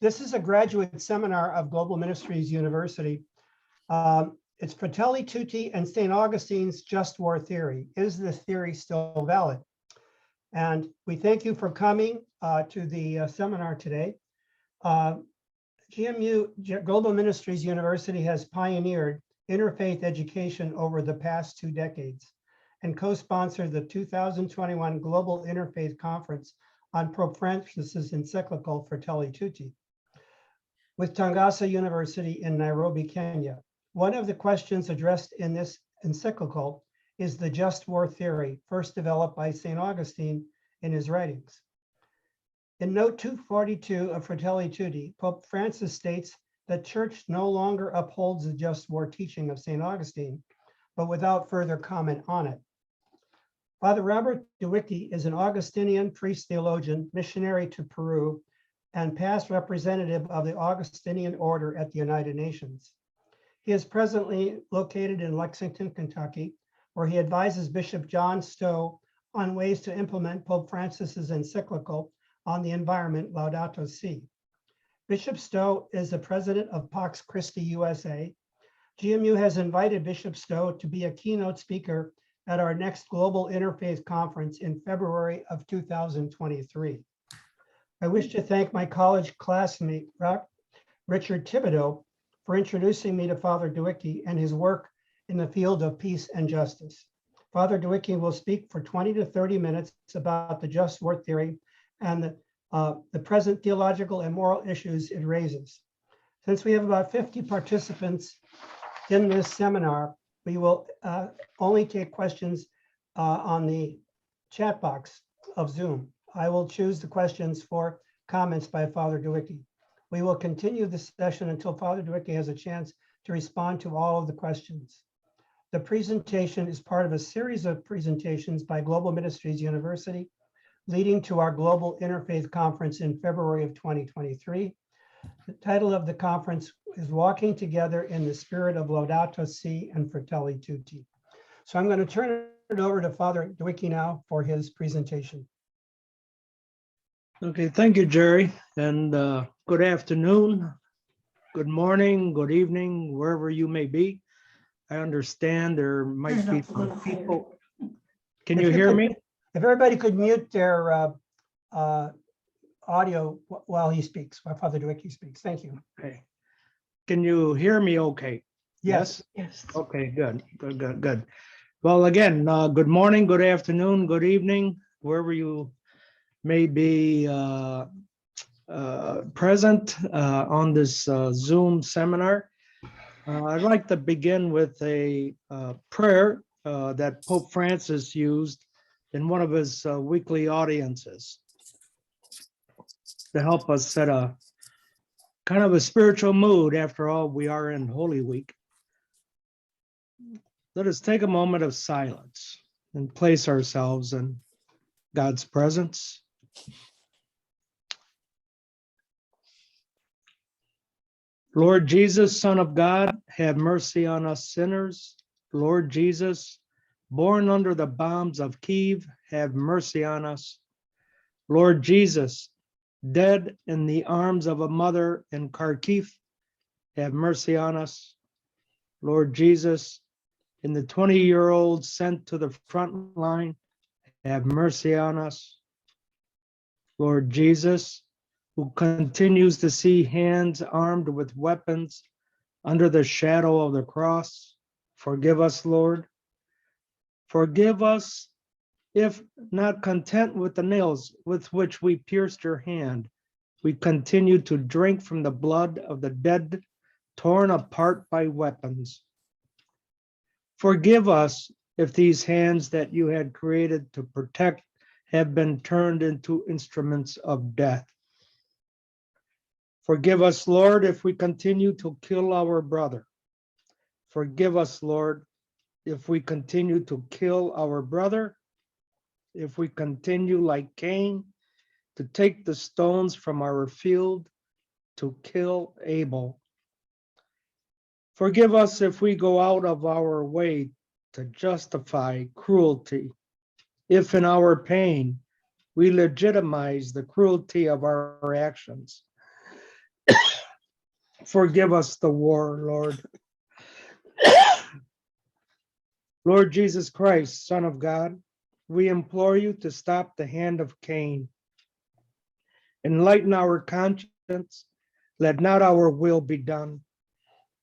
This is a graduate seminar of Global Ministries University. It's Fratelli Tutti and St. Augustine's just war theory. Is this theory still valid? And we thank you for coming to the seminar today. GMU, Global Ministries University, has pioneered interfaith education over the past 2 decades and co-sponsored the 2021 Global Interfaith Conference on Pope Francis's encyclical Fratelli Tutti with Tangasa University in Nairobi, Kenya. One of the questions addressed in this encyclical is the just war theory, first developed by St. Augustine in his writings. In note 242 of Fratelli Tutti, Pope Francis states that Church no longer upholds the just war teaching of St. Augustine, but without further comment on it. Father Robert Dueweke is an Augustinian priest theologian, missionary to Peru, and past representative of the Augustinian order at the United Nations. He is presently located in Lexington, Kentucky, where he advises Bishop John Stowe on ways to implement Pope Francis's encyclical on the environment, Laudato Si. Bishop Stowe is the president of Pax Christi USA. GMU has invited Bishop Stowe to be a keynote speaker at our next Global Interfaith Conference in February of 2023. I wish to thank my college classmate, Richard Thibodeau, for introducing me to Father Dueweke and his work in the field of peace and justice. Father Dueweke will speak for 20 to 30 minutes about the just war theory and the present theological and moral issues it raises. Since we have about 50 participants in this seminar, we will only take questions on the chat box of Zoom. I will choose the questions for comments by Father Dueweke. We will continue this session until Father Dueweke has a chance to respond to all of the questions. The presentation is part of a series of presentations by Global Ministries University, leading to our Global Interfaith Conference in February of 2023. The title of the conference is Walking Together in the Spirit of Laudato Si and Fratelli Tutti. So I'm going to turn it over to Father Dueweke now for his presentation. Okay, thank you, Jerry, and good afternoon, good morning, good evening, wherever you may be. I understand there might be some people. Can you hear me? If everybody could mute their audio while he speaks, while Father Dueweke speaks. Thank you. Okay. Can you hear me okay? Yes. Yes. Okay, good, good, good, good. Well, again, good morning, good afternoon, good evening, wherever you may be present on this Zoom seminar. I'd like to begin with a prayer that Pope Francis used in one of his weekly audiences to help us set a kind of a spiritual mood. After all, we are in Holy Week. Let us take a moment of silence and place ourselves in God's presence. Lord Jesus, Son of God, have mercy on us sinners. Lord Jesus, born under the bombs of Kiev, have mercy on us. Lord Jesus, dead in the arms of a mother in Kharkiv, have mercy on us. Lord Jesus, in the 20-year-old sent to the front line, have mercy on us. Lord Jesus, who continues to see hands armed with weapons under the shadow of the cross, forgive us, Lord. Forgive us if, not content with the nails with which we pierced your hand, we continue to drink from the blood of the dead, torn apart by weapons. Forgive us if these hands that you had created to protect have been turned into instruments of death. Forgive us, Lord, if we continue to kill our brother. Forgive us, Lord, if we continue to kill our brother, if we continue like Cain to take the stones from our field to kill Abel. Forgive us if we go out of our way to justify cruelty, if in our pain we legitimize the cruelty of our actions. Forgive us the war, Lord. Lord Jesus Christ, Son of God, we implore you to stop the hand of Cain. Enlighten our conscience. Let not our will be done.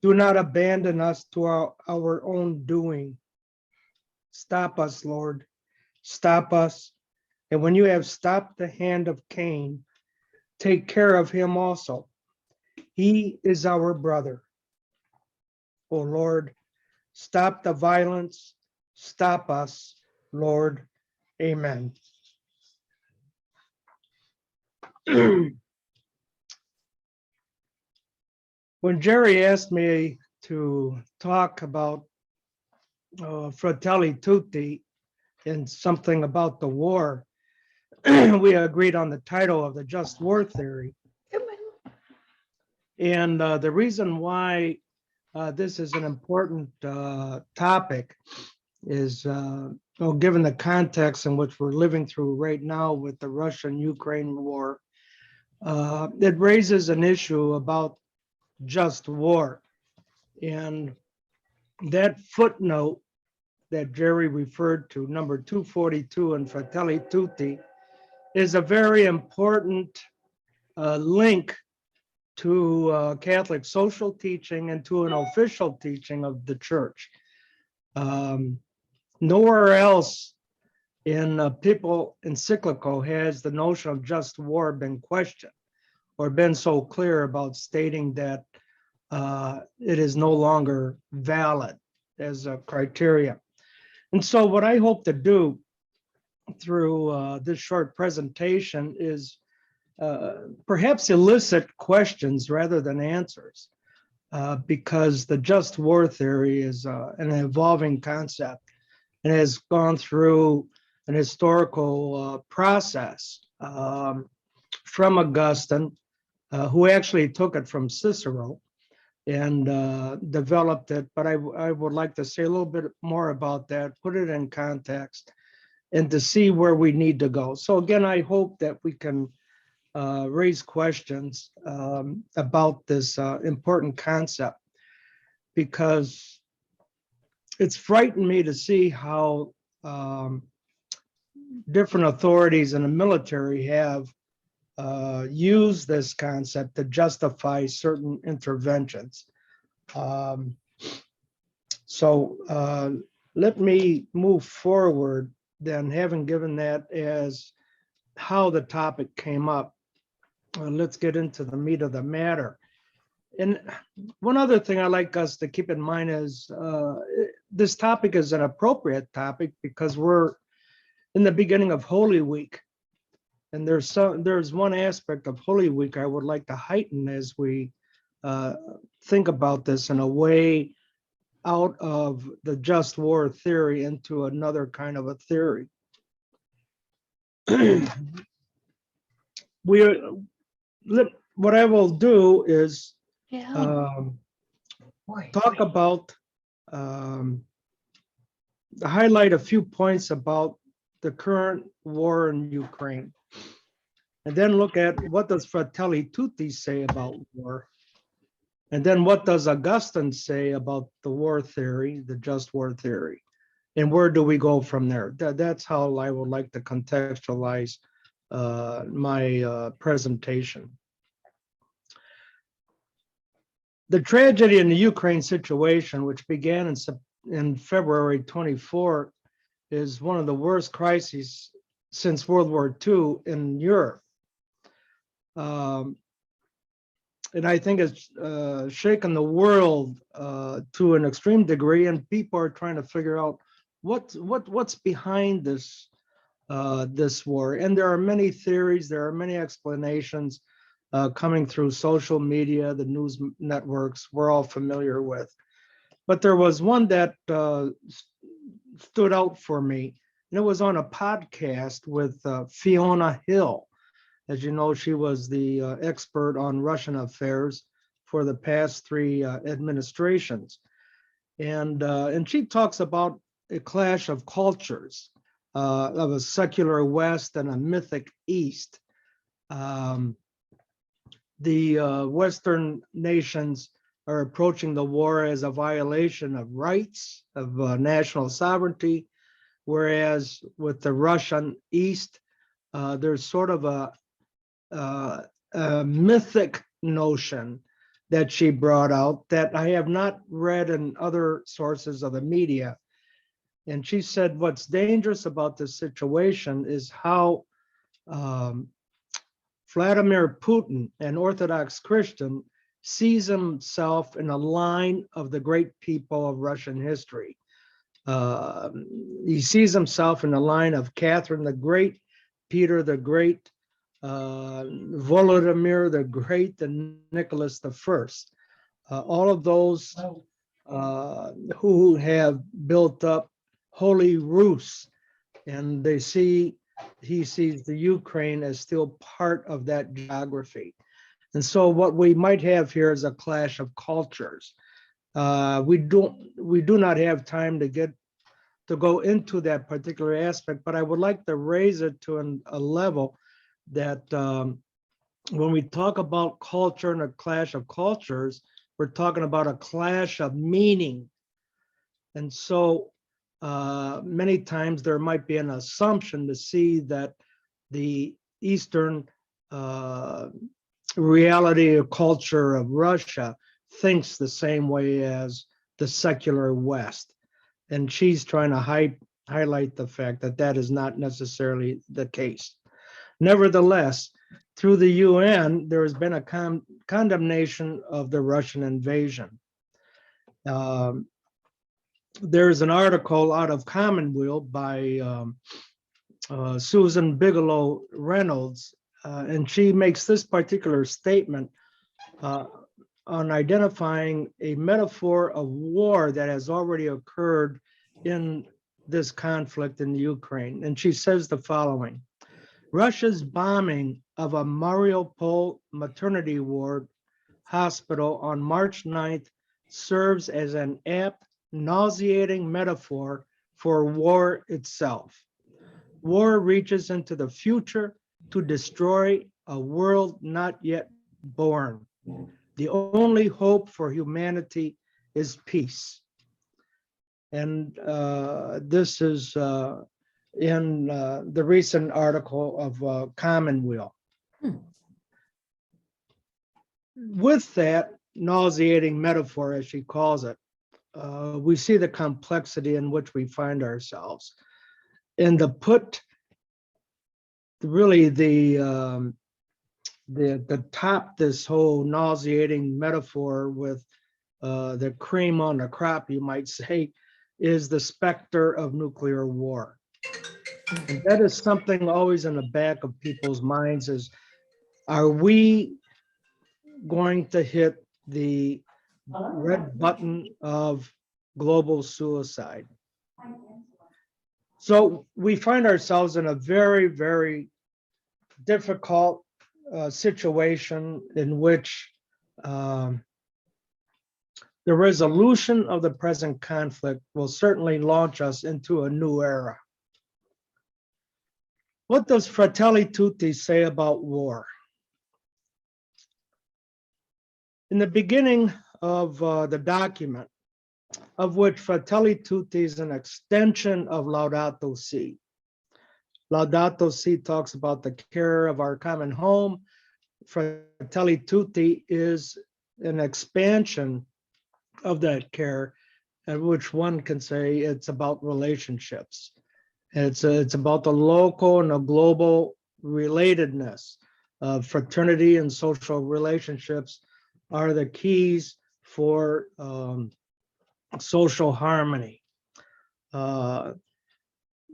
Do not abandon us to our own doing. Stop us, Lord. Stop us. And when you have stopped the hand of Cain, take care of him also. He is our brother. O Lord, stop the violence. Stop us, Lord. Amen. When Jerry asked me to talk about Fratelli Tutti and something about the war, we agreed on the title of the just war theory. And the reason why this is an important topic is, given the context in which we're living through right now with the Russian-Ukraine war, it raises an issue about just war. And that footnote that Jerry referred to, number 242 in Fratelli Tutti, is a very important link to Catholic social teaching and to an official teaching of the church. Nowhere else in Papal Encyclical has the notion of just war been questioned or been so clear about stating that it is no longer valid as a criteria. And so what I hope to do through this short presentation is perhaps elicit questions rather than answers, because the just war theory is an evolving concept and has gone through an historical process from Augustine, who actually took it from Cicero and developed it. But I would like to say a little bit more about that, put it in context, and to see where we need to go. So again, I hope that we can raise questions about this important concept, because it's frightened me to see how different authorities in the military have used this concept to justify certain interventions. So let me move forward then, having given that as how the topic came up. Let's get into the meat of the matter. And one other thing I like us to keep in mind is this topic is an appropriate topic because we're in the beginning of Holy Week. And there's one aspect of Holy Week I would like to heighten as we think about this in a way out of the just war theory into another kind of a theory. What I will do is talk about, highlight a few points about the current war in Ukraine, and then look at what does Fratelli Tutti say about war, and then what does Augustine say about the war theory, the just war theory, and where do we go from there? That's how I would like to contextualize my presentation. The tragedy in the Ukraine situation, which began in February 24, is one of the worst crises since World War II in Europe. And I think it's shaken the world to an extreme degree, and people are trying to figure out what's behind this this war. And there are many theories, there are many explanations coming through social media, the news networks we're all familiar with. But there was one that stood out for me, and it was on a podcast with Fiona Hill. As you know, she was the expert on Russian affairs for the past 3 administrations. And she talks about a clash of cultures, of a secular West and a mythic East. the Western nations are approaching the war as a violation of rights, of national sovereignty, whereas with the Russian East, there's sort of a mythic notion that she brought out that I have not read in other sources of the media. And she said, what's dangerous about this situation is how Vladimir Putin, an Orthodox Christian, sees himself in a line of the great people of Russian history. He sees himself in the line of Catherine the Great, Peter the Great, Volodymyr the Great, and Nicholas the First. All of those who have built up holy Rus, and he sees the Ukraine as still part of that geography. And so what we might have here is a clash of cultures. We do not have time to go into that particular aspect, but I would like to raise it to a level that when we talk about culture and a clash of cultures, we're talking about a clash of meaning. And so many times there might be an assumption to see that the Eastern reality or culture of Russia thinks the same way as the secular West. And she's trying to highlight the fact that that is not necessarily the case. Nevertheless, through the UN, there has been a condemnation of the Russian invasion. There's an article out of Commonweal by Susan Bigelow Reynolds, and she makes this particular statement on identifying a metaphor of war that has already occurred in this conflict in the Ukraine. And she says the following: Russia's bombing of a Mariupol maternity ward hospital on March 9th serves as an apt, nauseating metaphor for war itself. War reaches into the future to destroy a world not yet born. The only hope for humanity is peace. And this is in the recent article of Commonweal. With that nauseating metaphor, as she calls it, we see the complexity in which we find ourselves. And to put really the top this whole nauseating metaphor with the cream on the crop, you might say, is the specter of nuclear war. And that is something always in the back of people's minds is, are we going to hit the red button of global suicide? So we find ourselves in a very, very difficult situation in which the resolution of the present conflict will certainly launch us into a new era. What does Fratelli Tutti say about war? In the beginning of the document, of which Fratelli Tutti is an extension of Laudato Si. Laudato Si talks about the care of our common home. Fratelli Tutti is an expansion of that care, at which one can say it's about relationships. It's about the local and the global relatedness of fraternity, and social relationships are the keys for social harmony. In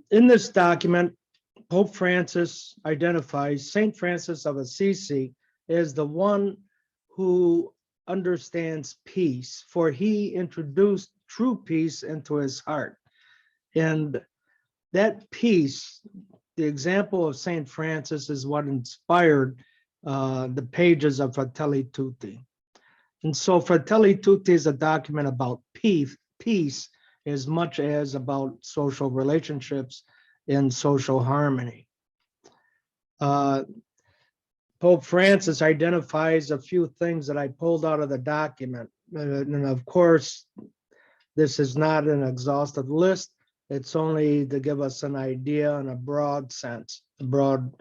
this document, Pope Francis identifies Saint Francis of Assisi as the one who understands peace, for he introduced true peace into his heart. And that peace, the example of Saint Francis, is what inspired the pages of Fratelli Tutti. And so Fratelli Tutti is a document about peace as much as about social relationships and social harmony. Pope Francis identifies a few things that I pulled out of the document. And of course, this is not an exhaustive list. It's only to give us an idea in a broad sense, broad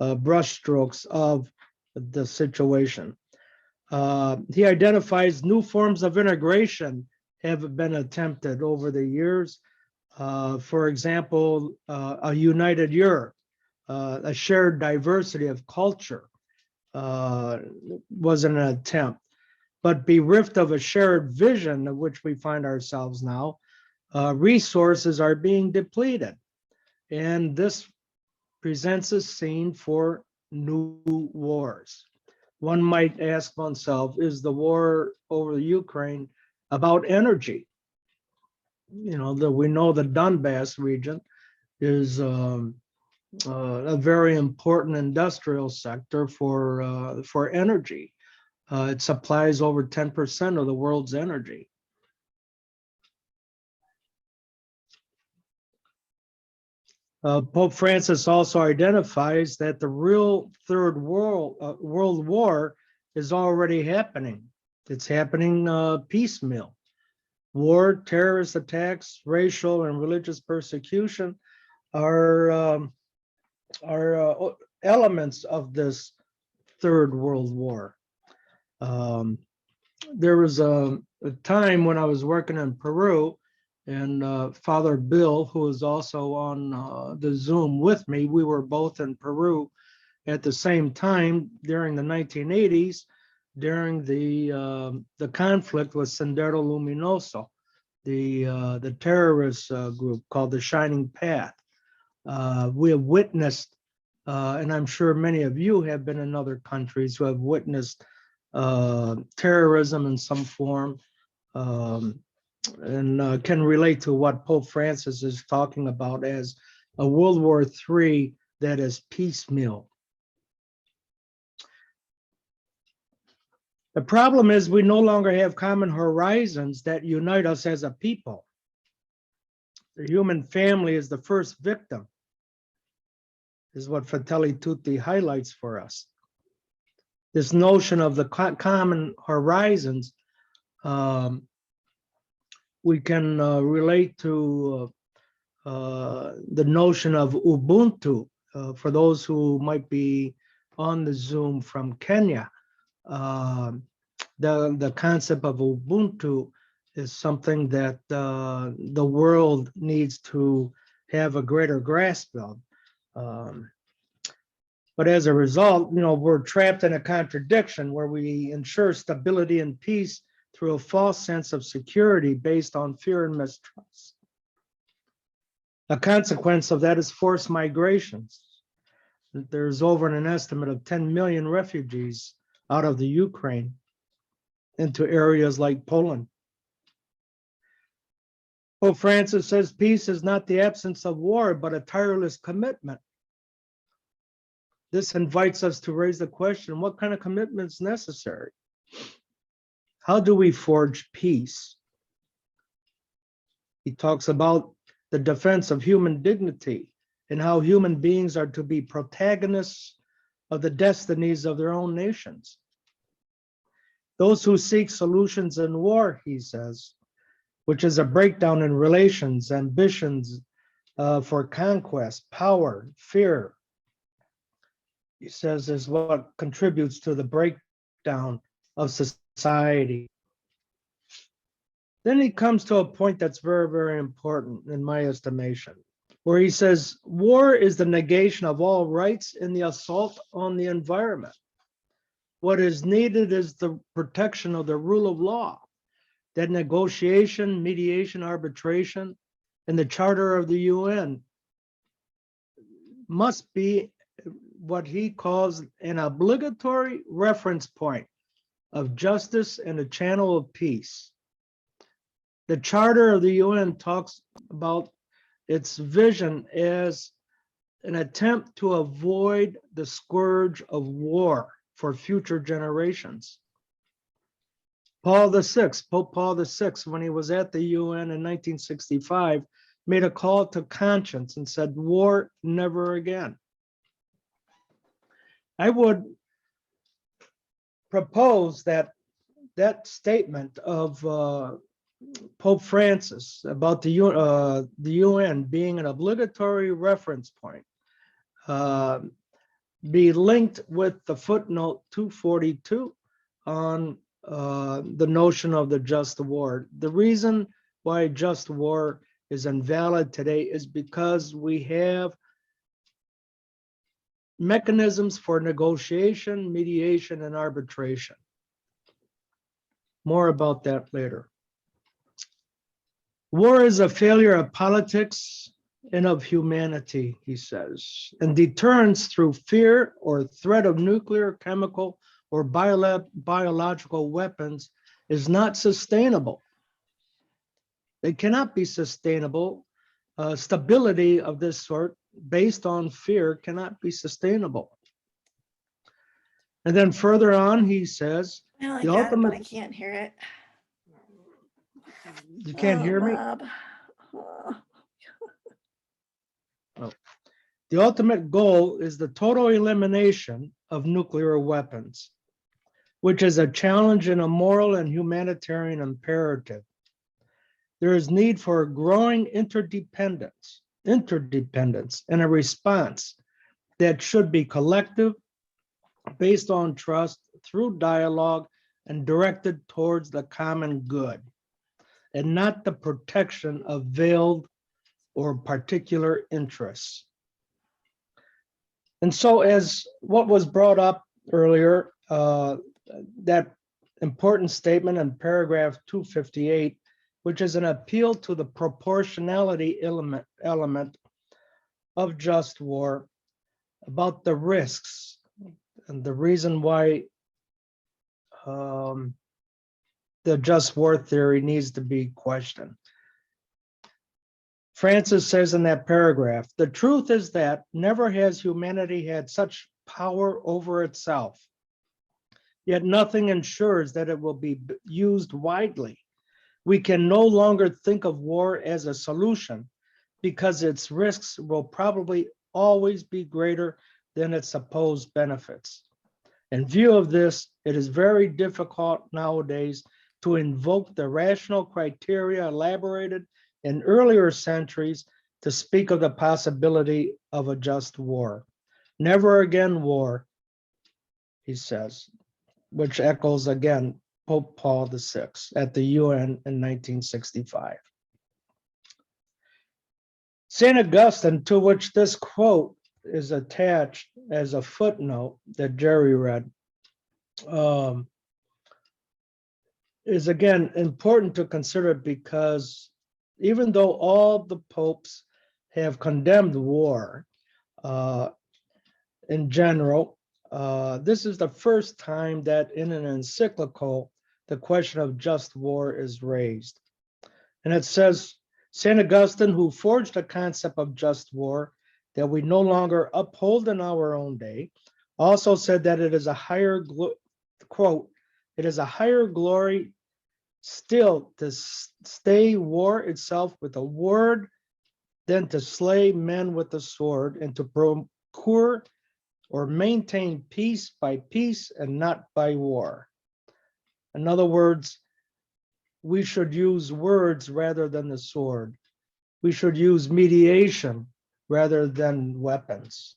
brushstrokes of the situation. He identifies new forms of integration have been attempted over the years. For example, a united Europe, a shared diversity of culture was an attempt, but bereft of a shared vision of which we find ourselves now, resources are being depleted. And this presents a scene for new wars. One might ask oneself, is the war over the Ukraine about energy? You know, we know the Donbass region is a very important industrial sector for energy. It supplies over 10% of the world's energy. Pope Francis also identifies that the real third world war is already happening. It's happening piecemeal. War, terrorist attacks, racial and religious persecution are elements of this third world war. There was a time when I was working in Peru, and Father Bill, who is also on the Zoom with me, we were both in Peru at the same time during the 1980s, during the conflict with Sendero Luminoso, the terrorist group called the Shining Path. We have witnessed, and I'm sure many of you have been in other countries who have witnessed terrorism in some form, and can relate to what Pope Francis is talking about as a World War III that is piecemeal. The problem is we no longer have common horizons that unite us as a people. The human family is the first victim, is what Fratelli Tutti highlights for us. This notion of the common horizons, we can relate to the notion of Ubuntu. For those who might be on the Zoom from Kenya, the concept of Ubuntu is something that the world needs to have a greater grasp of. But as a result, you know, we're trapped in a contradiction where we ensure stability and peace through a false sense of security based on fear and mistrust. A consequence of that is forced migrations. There's over an estimate of 10 million refugees out of the Ukraine into areas like Poland. Pope Francis says peace is not the absence of war, but a tireless commitment. This invites us to raise the question, what kind of commitment is necessary? How do we forge peace? He talks about the defense of human dignity and how human beings are to be protagonists of the destinies of their own nations. Those who seek solutions in war, he says, which is a breakdown in relations, ambitions for conquest, power, fear, he says, is what contributes to the breakdown of society. Then he comes to a point that's very, very important in my estimation, where he says, war is the negation of all rights and the assault on the environment. What is needed is the protection of the rule of law, that negotiation, mediation, arbitration, and the Charter of the UN must be what he calls an obligatory reference point of justice and a channel of peace. The Charter of the UN talks about its vision as an attempt to avoid the scourge of war for future generations. Pope Paul VI, when he was at the UN in 1965, made a call to conscience and said, war never again. I would propose that statement of Pope Francis about the UN being an obligatory reference point be linked with the footnote 242 on the notion of the just war. The reason why just war is invalid today is because we have mechanisms for negotiation, mediation, and arbitration. More about that later. War is a failure of politics and of humanity, he says, and deterrence through fear or threat of nuclear, chemical, or biological weapons is not sustainable. It cannot be sustainable. Stability of this sort based on fear cannot be sustainable. And then further on, he says, I like the that, ultimate, but I can't hear it. you can't hear me? Bob. Oh. The ultimate goal is the total elimination of nuclear weapons, which is a challenge and a moral and humanitarian imperative. There is need for a growing interdependence, and a response that should be collective, based on trust, through dialogue, and directed towards the common good, and not the protection of veiled or particular interests. And so, as what was brought up earlier, that important statement in paragraph 258, which is an appeal to the proportionality element of just war, about the risks and the reason why the just war theory needs to be questioned. Francis says in that paragraph, the truth is that never has humanity had such power over itself, yet nothing ensures that it will be used widely. We can no longer think of war as a solution because its risks will probably always be greater than its supposed benefits. In view of this, it is very difficult nowadays to invoke the rational criteria elaborated in earlier centuries to speak of the possibility of a just war. Never again war, he says, which echoes again Pope Paul VI at the UN in 1965. St. Augustine, to which this quote is attached as a footnote that Jerry read, is again important to consider because even though all the popes have condemned war in general, this is the first time that in an encyclical, the question of just war is raised. And it says, St. Augustine, who forged the concept of just war that we no longer uphold in our own day, also said that it is a higher, quote, it is a higher glory still to stay war itself with a word than to slay men with the sword, and to procure or maintain peace by peace and not by war. In other words, we should use words rather than the sword. We should use mediation rather than weapons.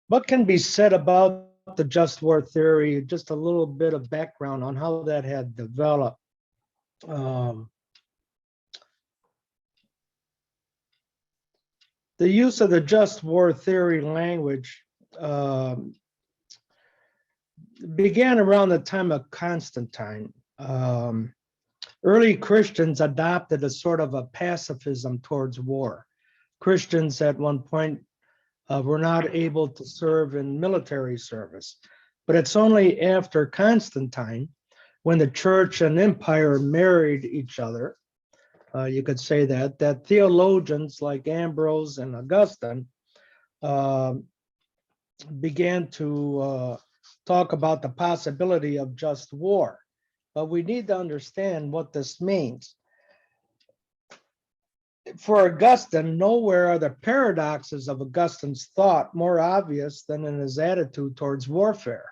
What can be said about the just war theory? Just a little bit of background on how that had developed. The use of the just war theory language began around the time of Constantine. Early Christians adopted a sort of a pacifism towards war. Christians at one point were not able to serve in military service. But it's only after Constantine, when the church and empire married each other, you could say that theologians like Ambrose and Augustine began to talk about the possibility of just war. But we need to understand what this means. for Augustine, nowhere are the paradoxes of Augustine's thought more obvious than in his attitude towards warfare.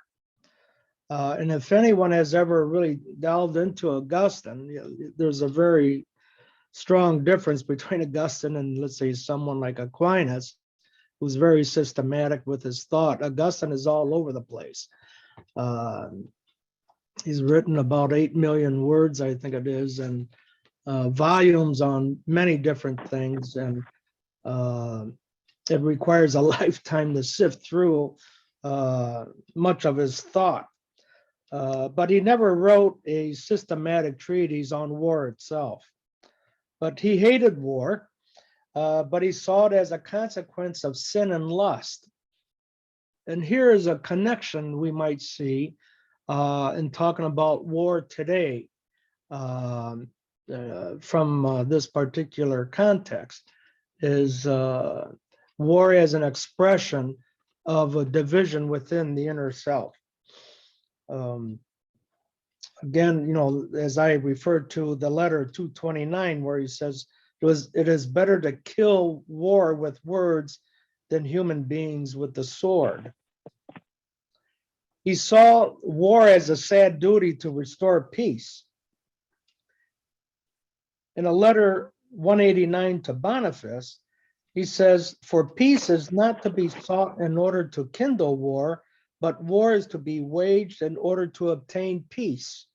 And if anyone has ever really delved into Augustine, there's a very strong difference between Augustine and, let's say, someone like Aquinas, who's very systematic with his thought. Augustine is all over the place. He's written about 8 million words, I think it is, and volumes on many different things. And it requires a lifetime to sift through much of his thought. But he never wrote a systematic treatise on war itself. But he hated war, but he saw it as a consequence of sin and lust. And here is a connection we might see in talking about war today from this particular context, is war as an expression of a division within the inner self. Again, as I referred to the letter 229, where he says, it is better to kill war with words than human beings with the sword. He saw war as a sad duty to restore peace. In a letter 189 to Boniface, he says, for peace is not to be sought in order to kindle war, but war is to be waged in order to obtain peace.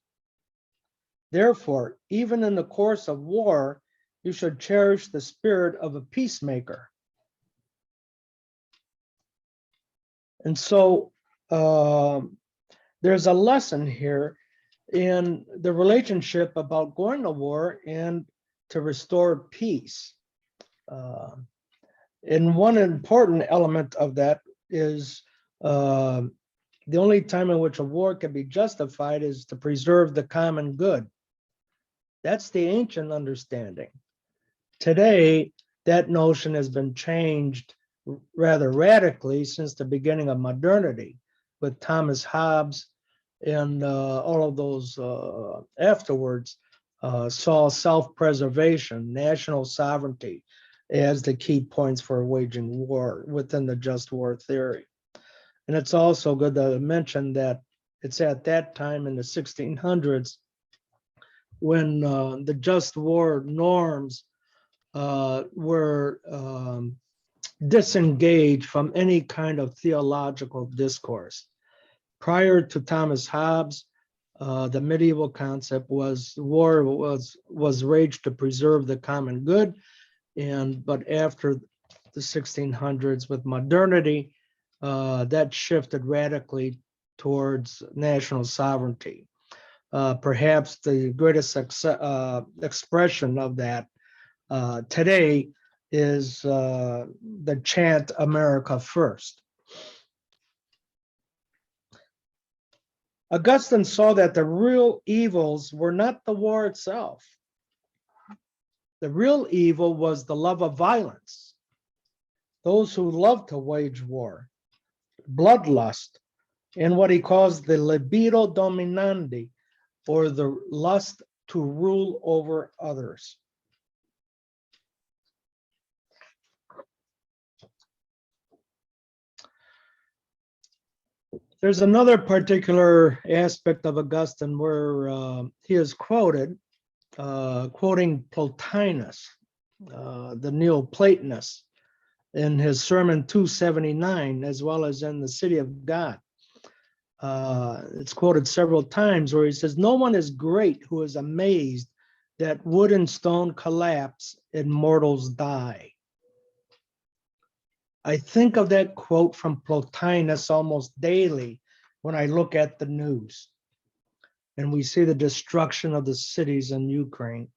Therefore, even in the course of war, you should cherish the spirit of a peacemaker. And so there's a lesson here in the relationship about going to war and to restore peace. And one important element of that is the only time in which a war can be justified is to preserve the common good. That's the ancient understanding. Today, that notion has been changed rather radically since the beginning of modernity, with Thomas Hobbes and all of those afterwards saw self-preservation, national sovereignty as the key points for waging war within the just war theory. And it's also good to mention that it's at that time in the 1600s when the just war norms were disengaged from any kind of theological discourse. Prior to Thomas Hobbes, the medieval concept was war was waged to preserve the common good, but after the 1600s with modernity, that shifted radically towards national sovereignty. Perhaps the greatest expression of that today is the chant America First. Augustine saw that the real evils were not the war itself. The real evil was the love of violence. Those who love to wage war, bloodlust, and what he calls the libido dominandi, or the lust to rule over others. There's another particular aspect of Augustine where he is quoted, quoting Plotinus, the Neoplatonist, in his sermon 279, as well as in The City of God. It's quoted several times where he says, no one is great who is amazed that wood and stone collapse and mortals die. I think of that quote from Plotinus almost daily when I look at the news and we see the destruction of the cities in Ukraine.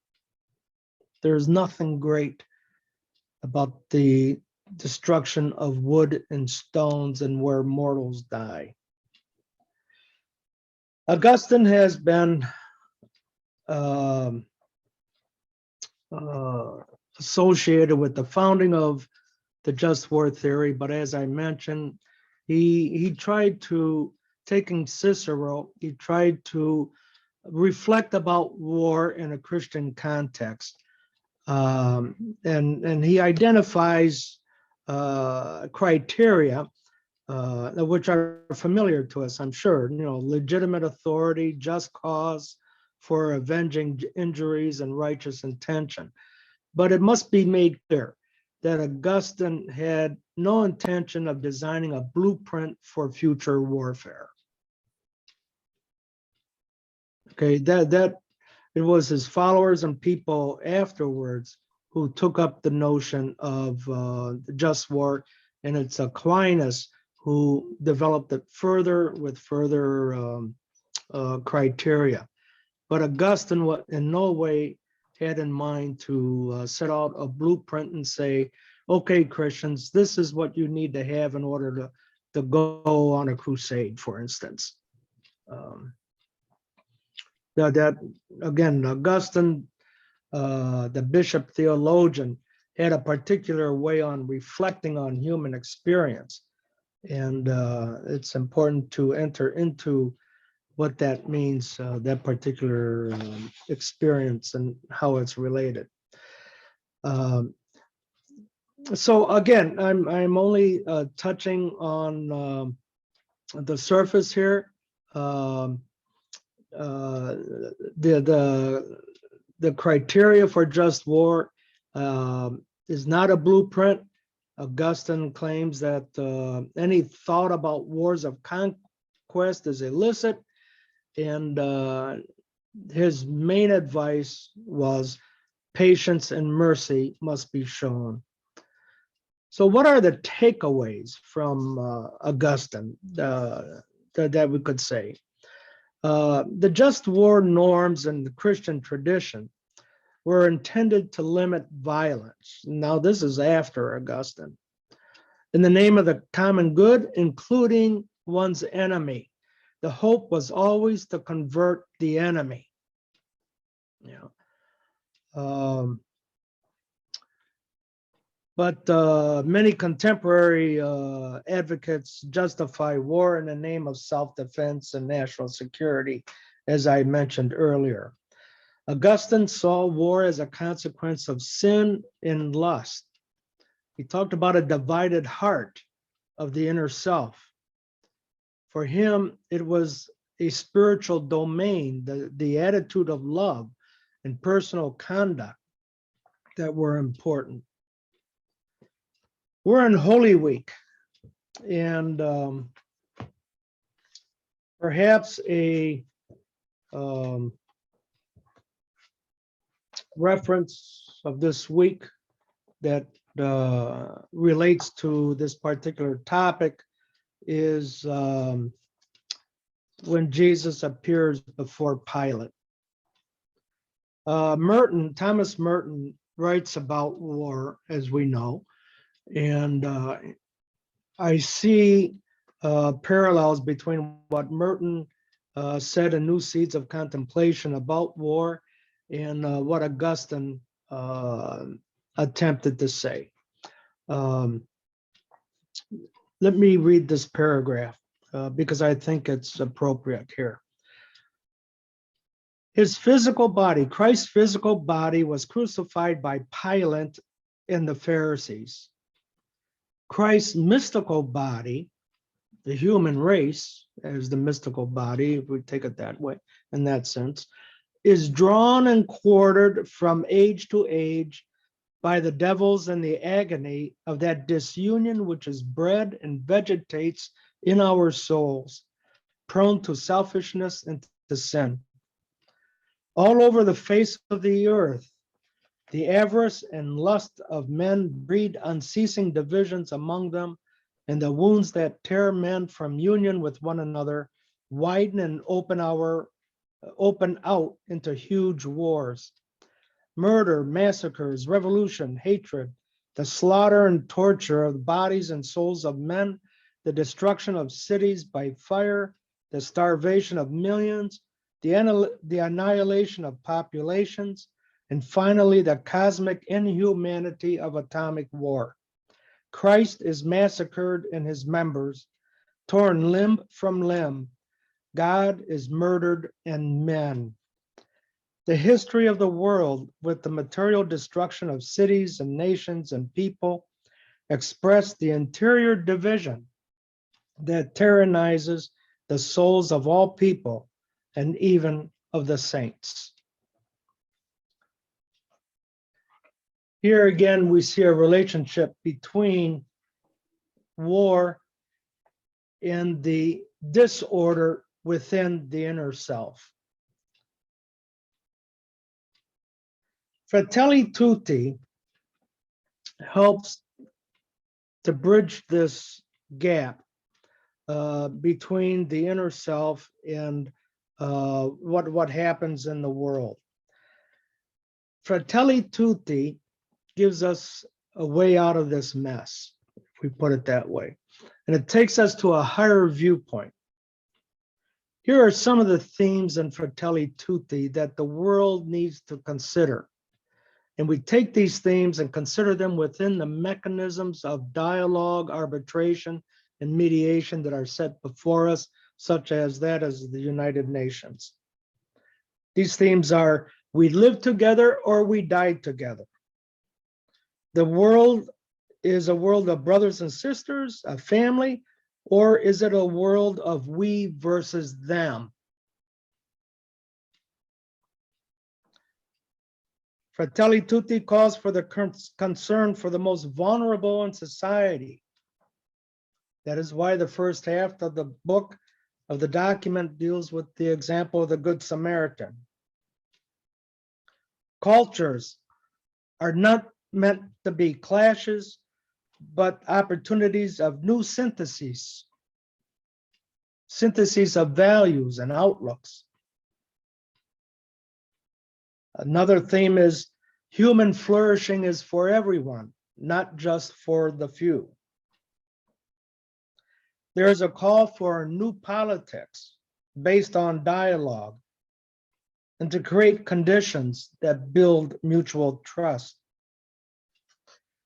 There's nothing great about the destruction of wood and stones and where mortals die. Augustine has been associated with the founding of the just war theory, but as I mentioned, he tried to, taking Cicero, he tried to reflect about war in a Christian context. And he identifies criteria which are familiar to us, I'm sure. Legitimate authority, just cause for avenging injuries, and righteous intention. But it must be made clear that Augustine had no intention of designing a blueprint for future warfare. Okay, that it was his followers and people afterwards who took up the notion of just war, and it's Aquinas who developed it further with further criteria. But Augustine in no way had in mind to set out a blueprint and say, okay, Christians, this is what you need to have in order to go on a crusade, for instance. That again, Augustine, the bishop theologian, had a particular way on reflecting on human experience. And it's important to enter into what that means, that particular experience and how it's related. So again, I'm only touching on the surface here. The criteria for just war is not a blueprint. Augustine claims that any thought about wars of conquest is illicit, and his main advice was patience and mercy must be shown. So what are the takeaways from Augustine that we could say? The just war norms in the Christian tradition were intended to limit violence. Now, this is after Augustine. In the name of the common good, including one's enemy. The hope was always to convert the enemy. But many contemporary advocates justify war in the name of self-defense and national security, as I mentioned earlier. Augustine saw war as a consequence of sin and lust. He talked about a divided heart of the inner self. For him, it was a spiritual domain, the attitude of love and personal conduct that were important. We're in Holy Week, and perhaps a reference of this week that relates to this particular topic is when Jesus appears before Pilate. Thomas Merton writes about war, as we know, and I see parallels between what Merton said in New Seeds of Contemplation about war and what Augustine attempted to say. Let me read this paragraph because I think it's appropriate here. His physical body, Christ's physical body, was crucified by Pilate and the Pharisees. Christ's mystical body, the human race as the mystical body, if we take it that way, in that sense, is drawn and quartered from age to age by the devils and the agony of that disunion which is bred and vegetates in our souls, prone to selfishness and to sin. All over the face of the earth, the avarice and lust of men breed unceasing divisions among them, and the wounds that tear men from union with one another widen and open out into huge wars. Murder, massacres, revolution, hatred, the slaughter and torture of the bodies and souls of men, the destruction of cities by fire, the starvation of millions, the annihilation of populations, and finally, the cosmic inhumanity of atomic war. Christ is massacred in his members, torn limb from limb. God is murdered in men. the history of the world with the material destruction of cities and nations and people express the interior division that tyrannizes the souls of all people and even of the saints. Here again, we see a relationship between war and the disorder within the inner self. Fratelli Tutti helps to bridge this gap between the inner self and what happens in the world. Fratelli Tutti gives us a way out of this mess, if we put it that way. And it takes us to a higher viewpoint. Here are some of the themes in Fratelli Tutti that the world needs to consider. And we take these themes and consider them within the mechanisms of dialogue, arbitration, and mediation that are set before us, such as that as the United Nations. These themes are: we live together or we die together. The world is a world of brothers and sisters, a family, or is it a world of we versus them? Fratelli Tutti calls for the concern for the most vulnerable in society. That is why the first half of the book, of the document, deals with the example of the Good Samaritan. Cultures are not meant to be clashes, but opportunities of new syntheses of values and outlooks. Another theme is human flourishing is for everyone, not just for the few. There is a call for new politics based on dialogue and to create conditions that build mutual trust.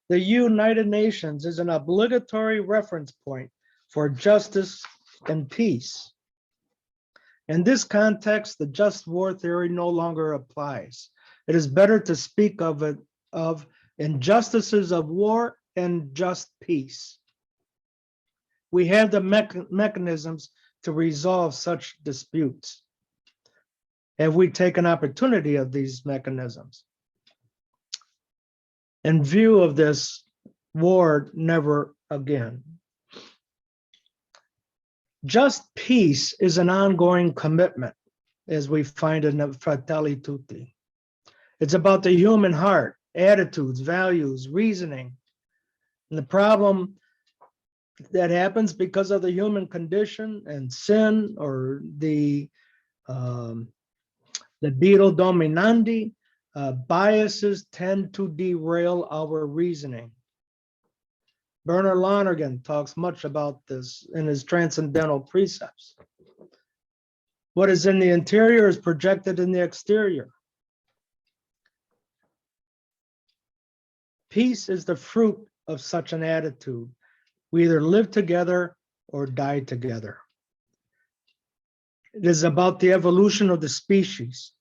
The United Nations is an obligatory reference point for justice and peace. In this context, the just war theory no longer applies. It is better to speak of injustices of war and just peace. We have the mechanisms to resolve such disputes. Have we taken opportunity of these mechanisms? In view of this, war never again. Just peace is an ongoing commitment, as we find in the Fratelli Tutti. It's about the human heart, attitudes, values, reasoning. And the problem that happens because of the human condition and sin, or the libido dominandi, biases tend to derail our reasoning. Bernard Lonergan talks much about this in his Transcendental Precepts. What is in the interior is projected in the exterior. Peace is the fruit of such an attitude. We either live together or die together. It is about the evolution of the species.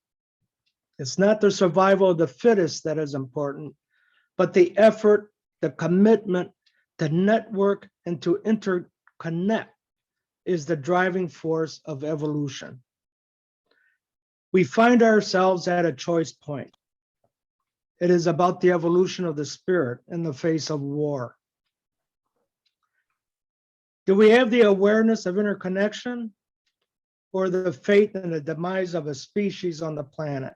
It's not the survival of the fittest that is important, but the effort, the commitment to network and to interconnect is the driving force of evolution. We find ourselves at a choice point. It is about the evolution of the spirit in the face of war. Do we have the awareness of interconnection, or the fate and the demise of a species on the planet?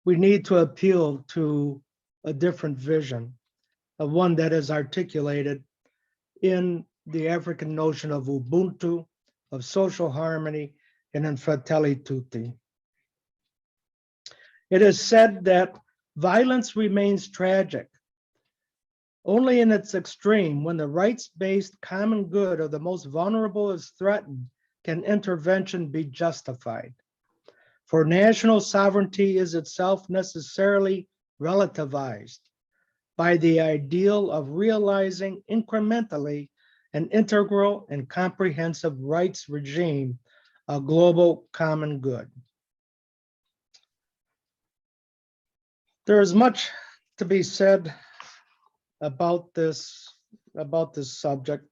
We need to appeal to a different vision, of one that is articulated in the African notion of Ubuntu, of social harmony, and in Fratelli Tutti. It is said that violence remains tragic only in its extreme. When the rights-based common good of the most vulnerable is threatened, can intervention be justified. For national sovereignty is itself necessarily relativized by the ideal of realizing incrementally an integral and comprehensive rights regime a global common good. There is much to be said about this subject,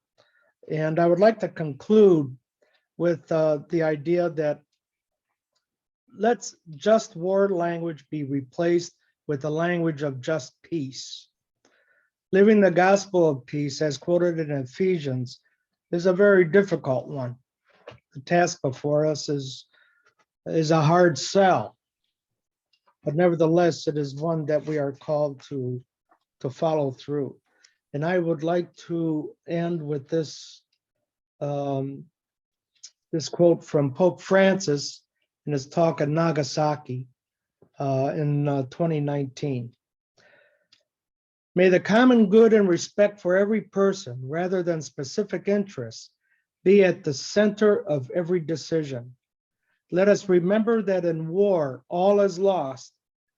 and I would like to conclude with the idea that let's just war language be replaced with the language of just peace. Living the gospel of peace, as quoted in Ephesians, is a very difficult one. The task before us is a hard sell, but nevertheless, it is one that we are called to follow through. And I would like to end with this this quote from Pope Francis in his talk at Nagasaki in 2019. May the common good and respect for every person, rather than specific interests, be at the center of every decision. Let us remember that in war, all is lost,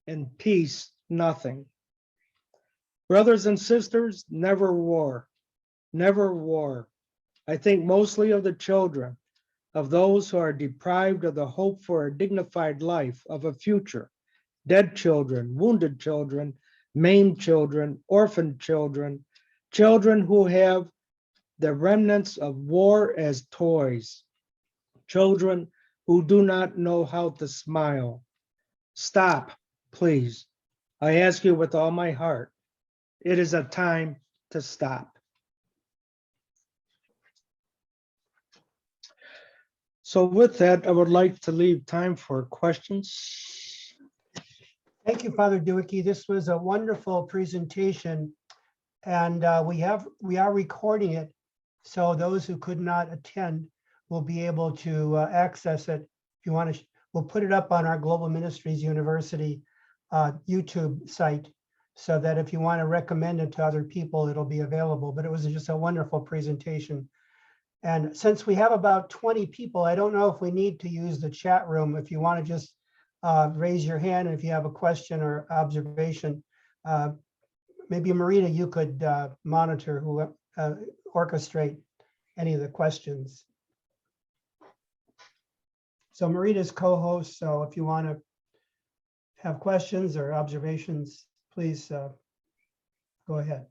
in peace, nothing. Brothers and sisters, never war, never war. I think mostly of the children, of those who are deprived of the hope for a dignified life, of a future, dead children, wounded children, maimed children, orphaned children, children who have the remnants of war as toys, children who do not know how to smile. Stop, please. I ask you with all my heart. It is a time to stop. So with that, I would like to leave time for questions. Thank you, Father Dueweke. This was a wonderful presentation, and we are recording it, so those who could not attend will be able to access it. If you want to, we'll put it up on our Global Ministries University YouTube site, so that if you want to recommend it to other people, it'll be available. But it was just a wonderful presentation. And since we have about 20 people, I don't know if we need to use the chat room. If you want to just raise your hand, and if you have a question or observation, maybe Marita, you could monitor who orchestrate any of the questions. So Marita's co-host, so if you want to have questions or observations, please go ahead.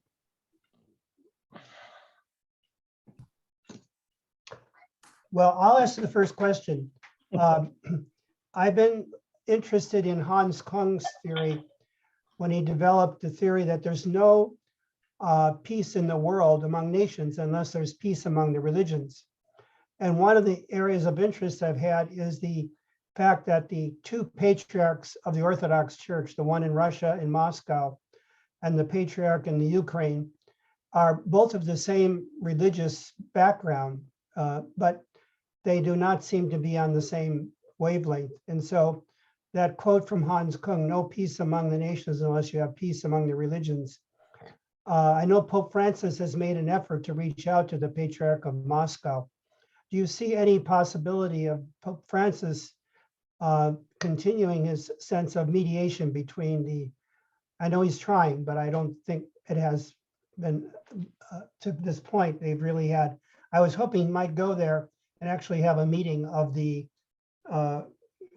Well, I'll ask the first question. I've been interested in Hans Kung's theory when he developed the theory that there's no peace in the world among nations unless there's peace among the religions. And one of the areas of interest I've had is the fact that the two patriarchs of the Orthodox Church, the one in Russia in Moscow and the patriarch in the Ukraine, are both of the same religious background, but they do not seem to be on the same wavelength. And so that quote from Hans Kung, no peace among the nations unless you have peace among the religions. I know Pope Francis has made an effort to reach out to the Patriarch of Moscow. Do you see any possibility of Pope Francis continuing his sense of mediation between the, I know he's trying, but I don't think it has been to this point, they've really had, I was hoping he might go there and actually have a meeting of the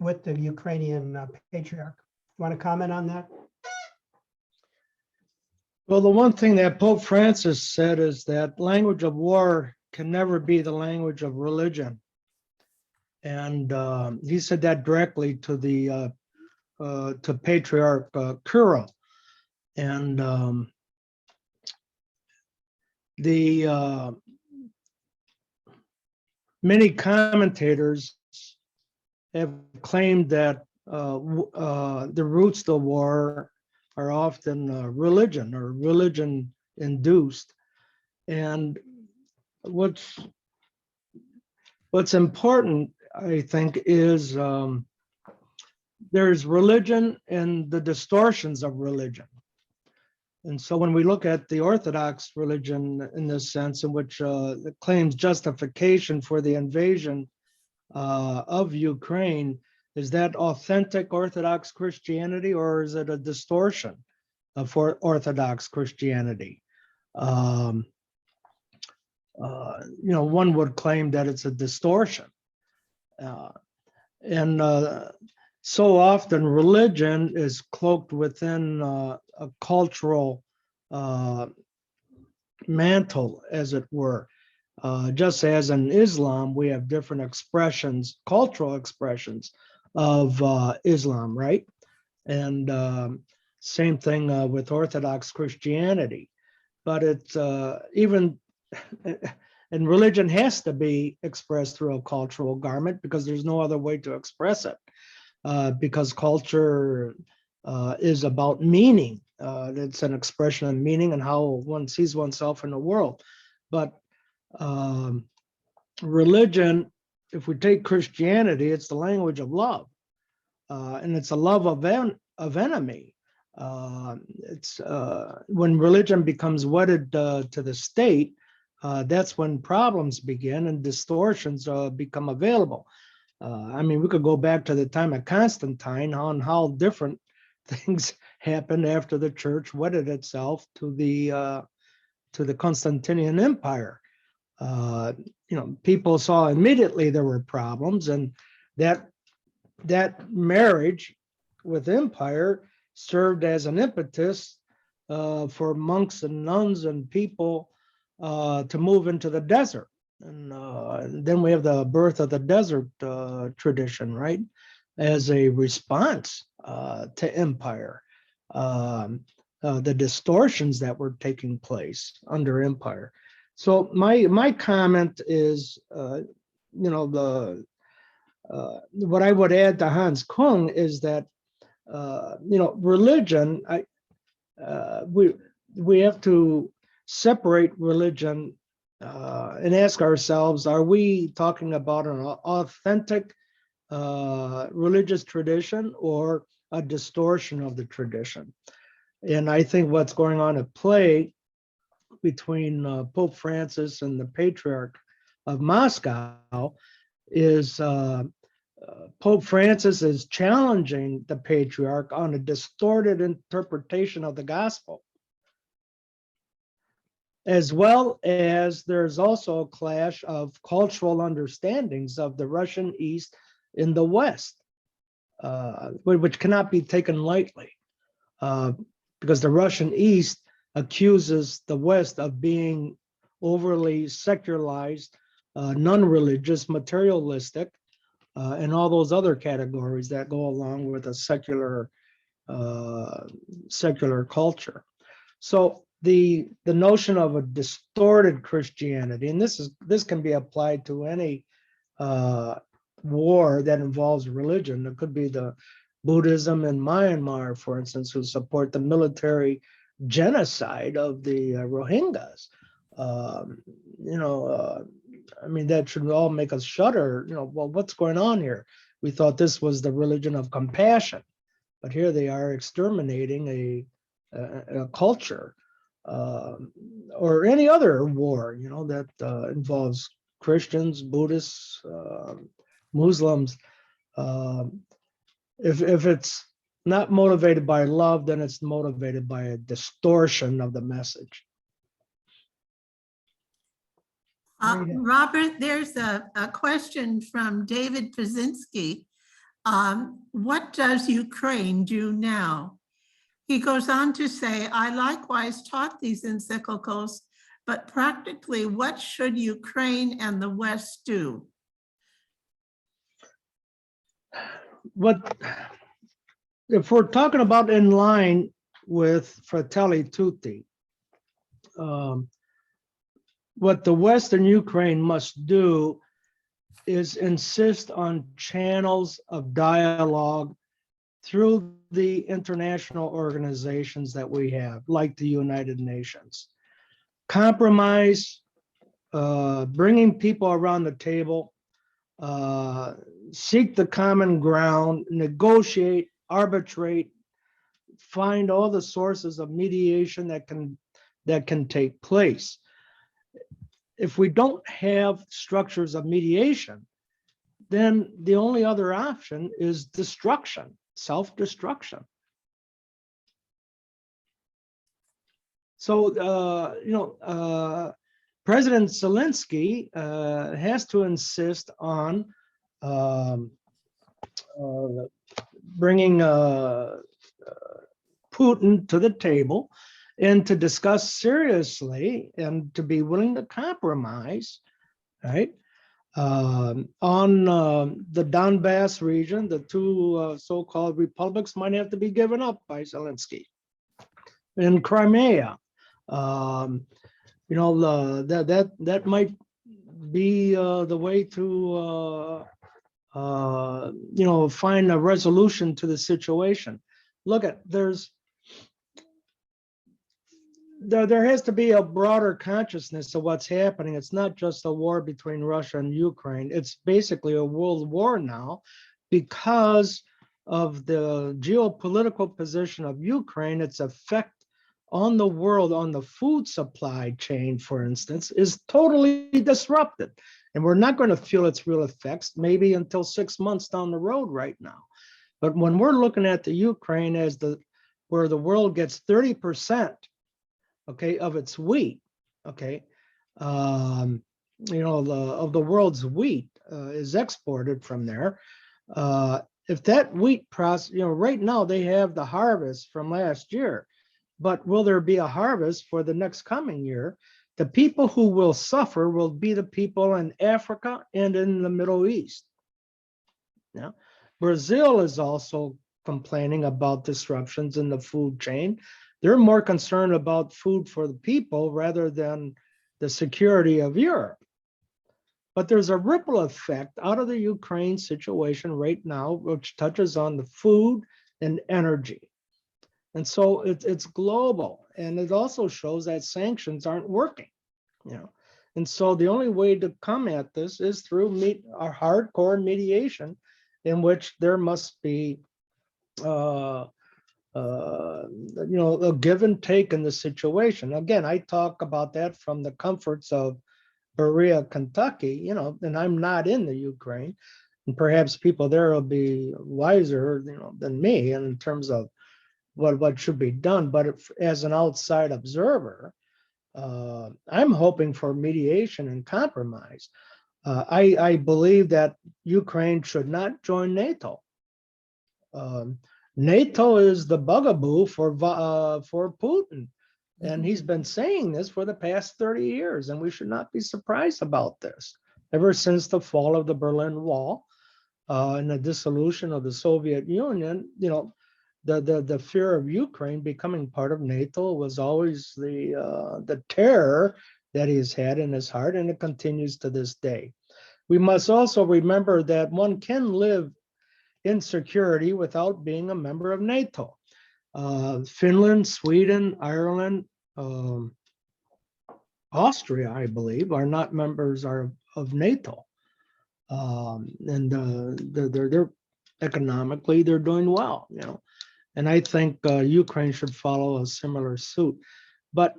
with the Ukrainian patriarch. You want to comment on that? Well, the one thing that Pope Francis said is that language of war can never be the language of religion. And he said that directly to the to Patriarch Kirill. And many commentators have claimed that the roots of the war are often religion or religion induced. And what's important, I think, is there's religion and the distortions of religion. And so when we look at the Orthodox religion in this sense, in which it claims justification for the invasion of Ukraine, is that authentic Orthodox Christianity, or is it a distortion of Orthodox Christianity? You know, one would claim that it's a distortion. Uh, and so often religion is cloaked within a cultural mantle, as it were. Just as in Islam, we have different expressions, cultural expressions of Islam, right? And same thing with Orthodox Christianity. But it's even, and religion has to be expressed through a cultural garment because there's no other way to express it. Because culture is about meaning. It's an expression of meaning and how one sees oneself in the world. But religion, if we take Christianity, it's the language of love, and it's a love of enemy. It's when religion becomes wedded to the state, that's when problems begin and distortions become available. I mean, we could go back to the time of Constantine on how different things happened after the church wedded itself to the Constantinian Empire. People saw immediately there were problems, and that marriage with empire served as an impetus for monks and nuns and people to move into the desert. And then we have the birth of the desert tradition, right? As a response to empire, the distortions that were taking place under empire. So my comment is, what I would add to Hans Kung is that, religion, we have to separate religion and ask ourselves, are we talking about an authentic religious tradition or a distortion of the tradition? And I think what's going on at play between Pope Francis and the Patriarch of Moscow is Pope Francis is challenging the Patriarch on a distorted interpretation of the gospel, as well as there's also a clash of cultural understandings of the Russian East in the West, which cannot be taken lightly, because the Russian East accuses the West of being overly secularized, non-religious, materialistic, and all those other categories that go along with a secular culture. So the notion of a distorted Christianity, and this can be applied to any war that involves religion. It could be the Buddhism in Myanmar, for instance, who support the military genocide of the Rohingyas. I mean, that should all make us shudder. Well, what's going on here? We thought this was the religion of compassion, but here they are exterminating a culture, or any other war, that involves Christians, Buddhists, Muslims. If it's not motivated by love, then it's motivated by a distortion of the message. Robert, there's a question from David Pazinski. What does Ukraine do now? He goes on to say, I likewise taught these encyclicals, but practically what should Ukraine and the West do? If we're talking about in line with Fratelli Tutti, what the Western Ukraine must do is insist on channels of dialogue through the international organizations that we have, like the United Nations. Compromise, bringing people around the table, seek the common ground, negotiate, arbitrate, find all the sources of mediation that can take place. If we don't have structures of mediation, then the only other option is destruction, self-destruction. So, President Zelensky has to insist on bringing Putin to the table and to discuss seriously and to be willing to compromise, right? On the Donbass region, the two so-called republics might have to be given up by Zelensky. In Crimea, that might be the way to find a resolution to the situation. Look at there has to be a broader consciousness of what's happening. It's not just a war between Russia and Ukraine. It's basically a world war now because of the geopolitical position of Ukraine. Its effect on the world, on the food supply chain, for instance, is totally disrupted. And we're not going to feel its real effects maybe until 6 months down the road right now. But when we're looking at the Ukraine as where the world gets 30%, okay, of its wheat, okay, of the world's wheat is exported from there. If that wheat process, right now they have the harvest from last year, but will there be a harvest for the next coming year? The people who will suffer will be the people in Africa and in the Middle East. Yeah. Brazil is also complaining about disruptions in the food chain. They're more concerned about food for the people rather than the security of Europe. But there's a ripple effect out of the Ukraine situation right now, which touches on the food and energy. And so it's global. And it also shows that sanctions aren't working. And so the only way to come at this is through a hardcore mediation in which there must be a give and take in the situation. Again, I talk about that from the comforts of Berea, Kentucky, and I'm not in the Ukraine, and perhaps people there will be wiser, than me in terms of what should be done. But as an outside observer, I'm hoping for mediation and compromise. I believe that Ukraine should not join NATO. NATO is the bugaboo for Putin, and he's been saying this for the past 30 years, and we should not be surprised about this. Ever since the fall of the Berlin Wall and the dissolution of the Soviet Union, the fear of Ukraine becoming part of NATO was always the terror that he's had in his heart, and it continues to this day. We must also remember that one can live in security without being a member of NATO. Finland, Sweden, Ireland, Austria, I believe, are not members of NATO. And they're economically, they're doing well, And I think Ukraine should follow a similar suit. But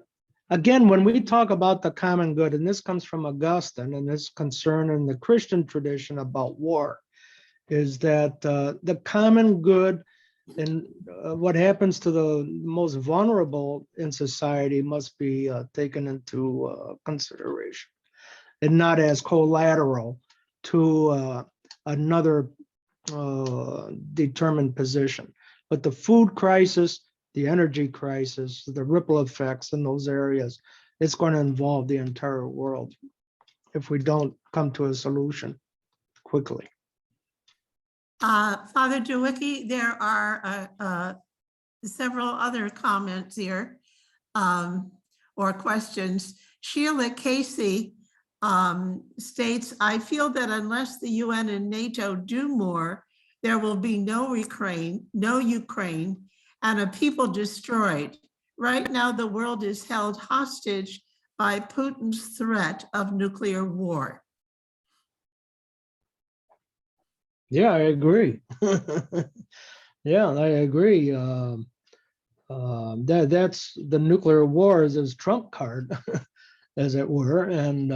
again, when we talk about the common good, and this comes from Augustine, and this concern in the Christian tradition about war, is that the common good and what happens to the most vulnerable in society must be taken into consideration, and not as collateral to another determined position. But the food crisis, the energy crisis, the ripple effects in those areas, it's going to involve the entire world if we don't come to a solution quickly. Father Dueweke, there are several other comments here or questions. Sheila Casey states, I feel that unless the UN and NATO do more, there will be no Ukraine, and a people destroyed. Right now, the world is held hostage by Putin's threat of nuclear war. Yeah, I agree. Yeah, I agree. That's the nuclear war is his trump card, as it were, and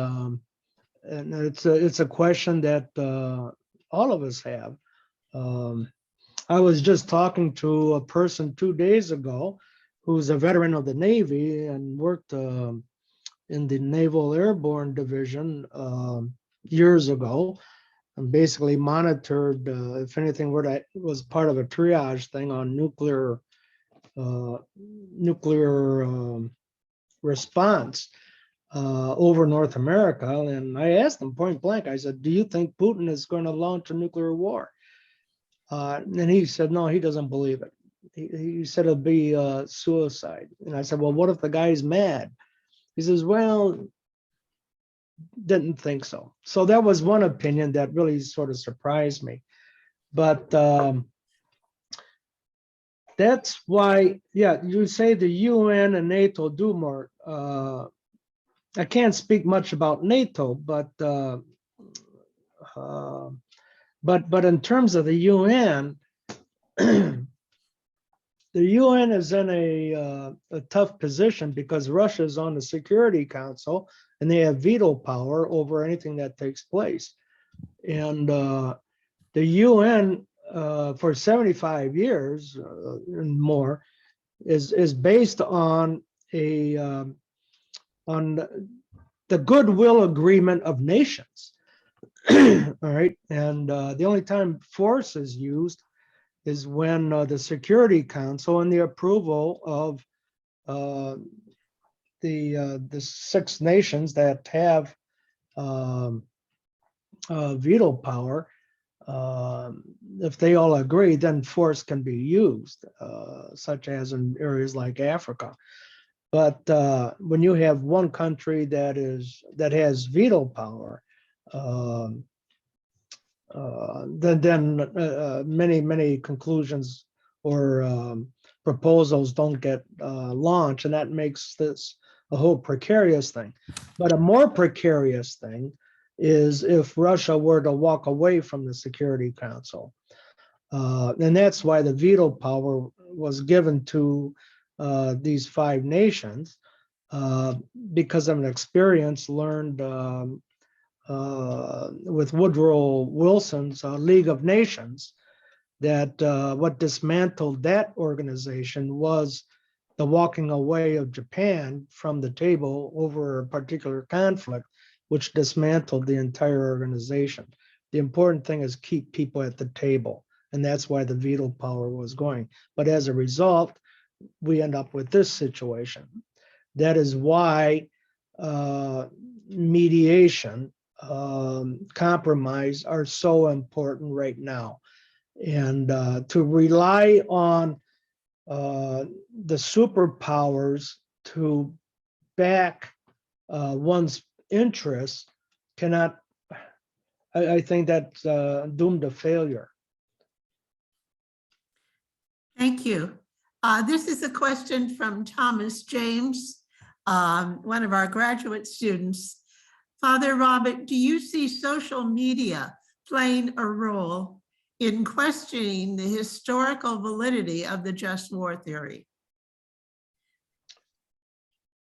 it's a question that all of us have. I was just talking to a person 2 days ago who's a veteran of the Navy and worked in the Naval Airborne Division years ago. and basically monitored if anything was part of a triage thing on nuclear response over North America. And I asked him point blank, I said, do you think Putin is going to launch a nuclear war? And he said, no, he doesn't believe it. He said it'll be suicide. And I said, well, what if the guy's mad? He says, well, didn't think so. So that was one opinion that really sort of surprised me. But that's why, yeah, you say the UN and NATO do more. I can't speak much about NATO, but in terms of the UN, the UN is in a tough position because Russia is on the Security Council and they have veto power over anything that takes place. And the UN for 75 years and more is based on on the goodwill agreement of nations. All right, and the only time force is used is when the Security Council and the approval of the 6 nations that have veto power, if they all agree, then force can be used, such as in areas like Africa. But when you have one country that has veto power, then many conclusions or proposals don't get launched, and that makes this a whole precarious thing. But a more precarious thing is if Russia were to walk away from the Security Council. And that's why the veto power was given to these 5 nations, because of an experience learned with Woodrow Wilson's League of Nations, that what dismantled that organization was the walking away of Japan from the table over a particular conflict, which dismantled the entire organization. The important thing is keep people at the table, and that's why the veto power was going. But as a result, we end up with this situation. That is why mediation, compromise are so important right now. And to rely on the superpowers to back one's interests cannot, I think that's doomed to failure. Thank you. This is a question from Thomas James, one of our graduate students. Father Robert, do you see social media playing a role in questioning the historical validity of the just war theory?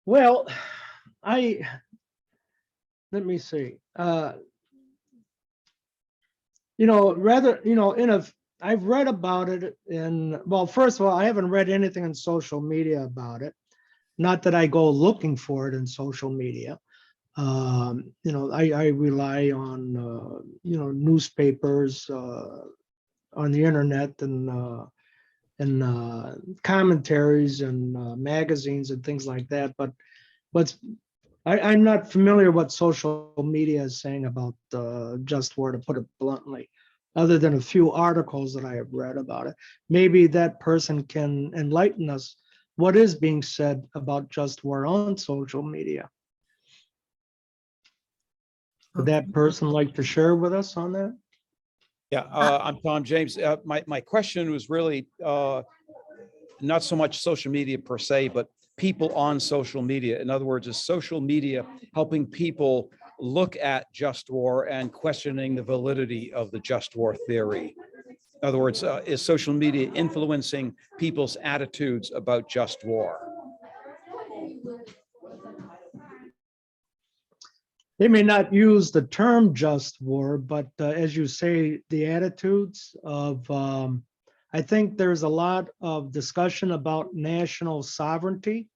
Well, let me see. I've read about it well, first of all, I haven't read anything on social media about it. Not that I go looking for it in social media. I rely on, newspapers, on the internet and commentaries and magazines and things like that. But I'm not familiar what social media is saying about just war, to put it bluntly, other than a few articles that I have read about it. Maybe that person can enlighten us what is being said about just war on social media. Would that person like to share with us on that? Yeah, I'm Tom James. My question was really not so much social media per se, but people on social media. In other words, is social media helping people look at just war and questioning the validity of the just war theory? In other words, is social media influencing people's attitudes about just war? They may not use the term just war, but as you say, the attitudes of, I think there's a lot of discussion about national sovereignty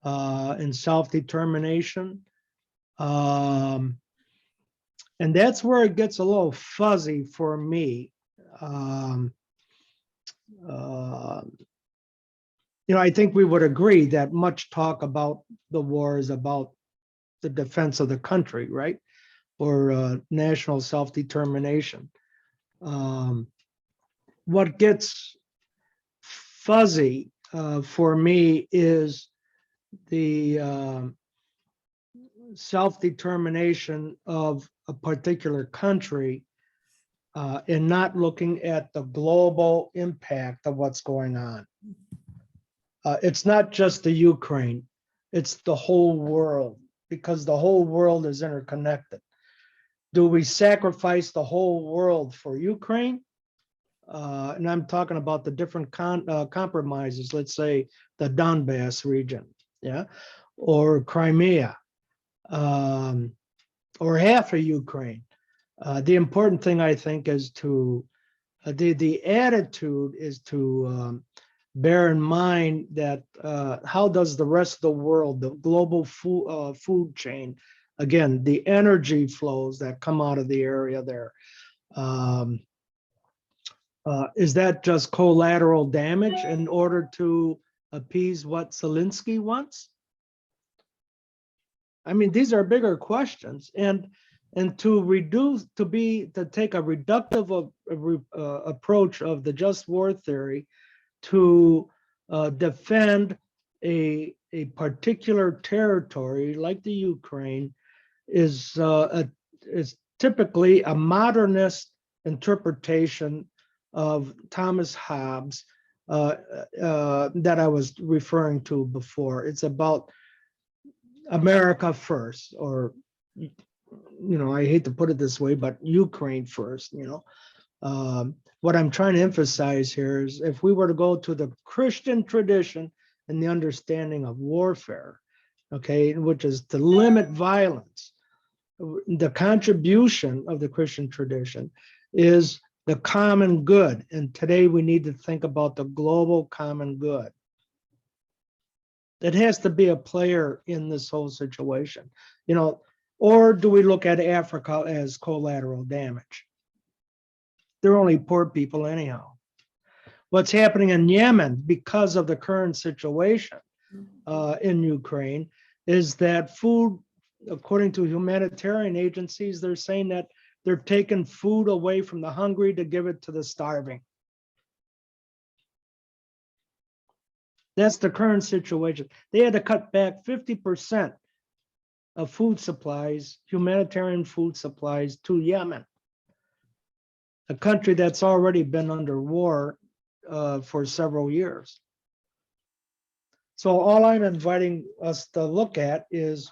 and self-determination. And that's where it gets a little fuzzy for me. Um, uh, I think we would agree that much talk about the war is about the defense of the country, right? Or national self-determination. What gets fuzzy for me is the self-determination of a particular country and not looking at the global impact of what's going on. It's not just the Ukraine, it's the whole world, because the whole world is interconnected. Do we sacrifice the whole world for Ukraine? And I'm talking about the different compromises, let's say the Donbass region, yeah, or Crimea, or half of Ukraine. The important thing, I think, is to the attitude is to bear in mind that how does the rest of the world, the global food chain, again, the energy flows that come out of the area there, is that just collateral damage in order to appease what Zelensky wants? I mean, these are bigger questions, and to take a reductive approach of the just war theory to defend a particular territory like the Ukraine is typically a modernist interpretation of Thomas Hobbes that I was referring to before. It's about America first, or I hate to put it this way, but Ukraine first. What I'm trying to emphasize here is if we were to go to the Christian tradition and the understanding of warfare, okay, which is to limit violence, the contribution of the Christian tradition is the common good. And today we need to think about the global common good. It has to be a player in this whole situation, or do we look at Africa as collateral damage? They're only poor people anyhow. What's happening in Yemen because of the current situation in Ukraine is that food, according to humanitarian agencies, they're saying that they're taking food away from the hungry to give it to the starving. That's the current situation. They had to cut back 50% of food supplies, humanitarian food supplies, to Yemen, a country that's already been under war for several years. So all I'm inviting us to look at is,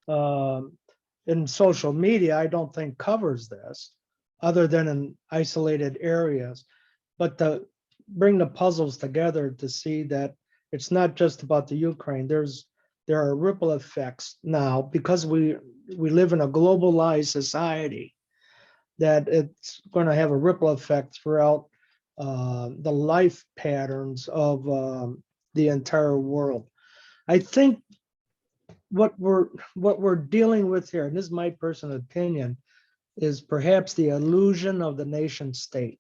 in social media, I don't think covers this, other than in isolated areas, but to bring the puzzles together to see that it's not just about the Ukraine. There are ripple effects now because we live in a globalized society, that it's going to have a ripple effect throughout the life patterns of the entire world. I think what we're dealing with here, and this is my personal opinion, is perhaps the illusion of the nation state.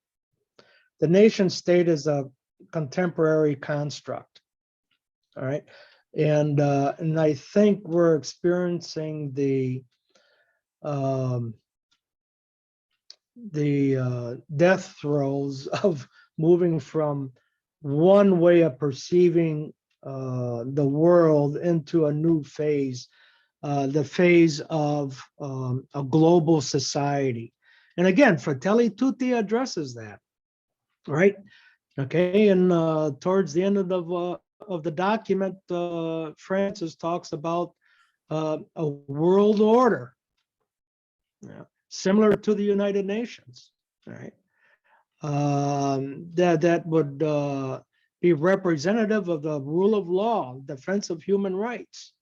The nation state is a contemporary construct, all right? And I think we're experiencing the death throes of moving from one way of perceiving the world into a new phase, the phase of a global society. And again, Fratelli Tutti addresses that, right? Okay, and towards the end of the document, Francis talks about a world order, similar to the United Nations, right? That would be representative of the rule of law, defense of human rights.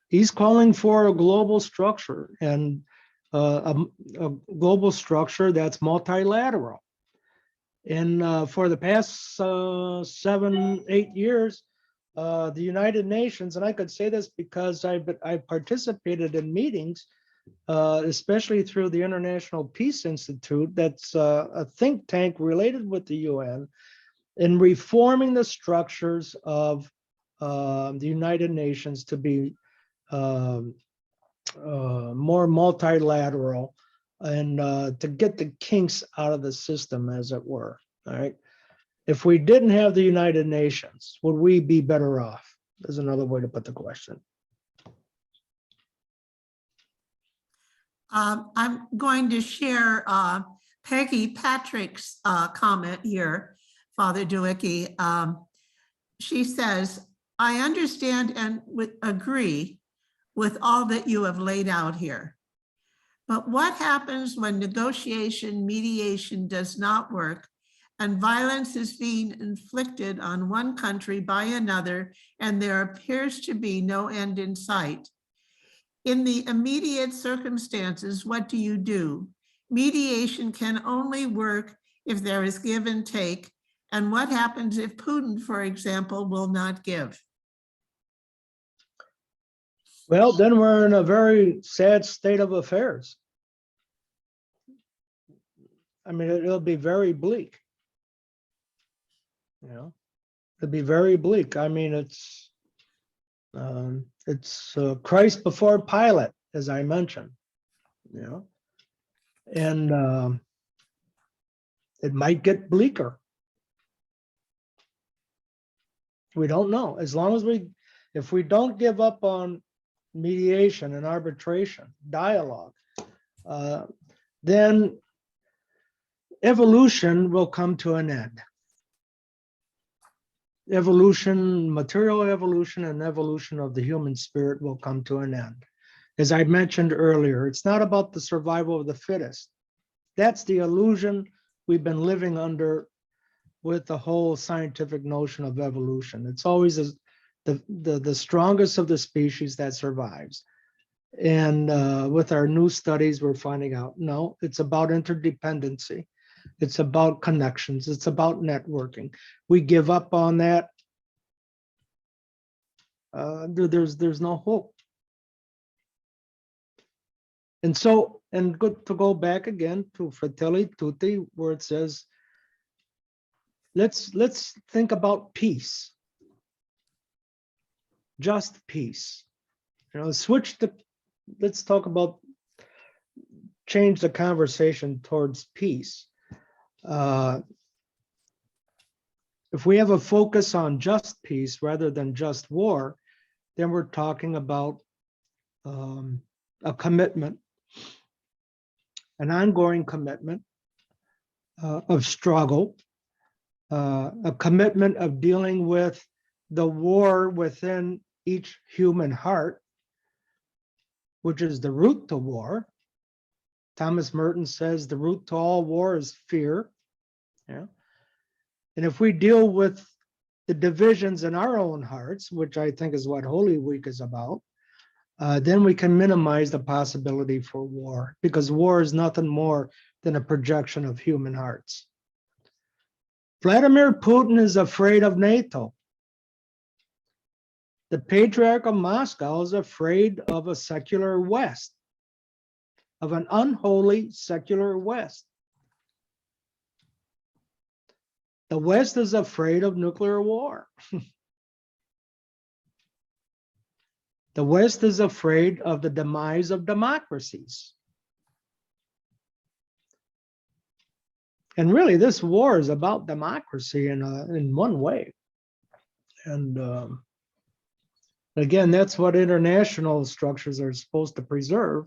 He's calling for a global structure, and a global structure that's multilateral. And for the past 7-8 years, the United Nations, and I could say this because I've participated in meetings, especially through the International Peace Institute, that's a think tank related with the UN, in reforming the structures of the United Nations to be more multilateral and to get the kinks out of the system, as it were. All right. If we didn't have the United Nations, would we be better off? There's another way to put the question. I'm going to share Peggy Patrick's comment here, Father Dueweke. She says, I understand and agree with all that you have laid out here. But what happens when negotiation, mediation does not work and violence is being inflicted on one country by another and there appears to be no end in sight? In the immediate circumstances, what do? Mediation can only work if there is give and take. And what happens if Putin, for example, will not give? Well, then we're in a very sad state of affairs. I mean, it'll be very bleak. You know, it'll be very bleak. I mean, it's Christ before Pilate, as I mentioned. You know, and it might get bleaker. We don't know. As long as if we don't give up on mediation and arbitration, dialogue, then evolution will come to an end. Evolution, material evolution and evolution of the human spirit will come to an end. As I mentioned earlier, it's not about the survival of the fittest. That's the illusion we've been living under with the whole scientific notion of evolution. It's always the strongest of the species that survives. And with our new studies, we're finding out, no, it's about interdependency. It's about connections. It's about networking. We give up on that. There's no hope. And so, and good to go back again to Fratelli Tutti, where it says, let's think about peace. Just peace. You know, let's talk about, change the conversation towards peace. If we have a focus on just peace rather than just war, then we're talking about a commitment, an ongoing commitment of struggle, a commitment of dealing with the war within each human heart, which is the root to war. Thomas Merton says the root to all war is fear. Yeah. And if we deal with the divisions in our own hearts, which I think is what Holy Week is about, then we can minimize the possibility for war, because war is nothing more than a projection of human hearts. Vladimir Putin is afraid of NATO. The Patriarch of Moscow is afraid of a secular West, of an unholy secular West. The West is afraid of nuclear war. The West is afraid of the demise of democracies. And really, this war is about democracy in one way. And again, that's what international structures are supposed to preserve,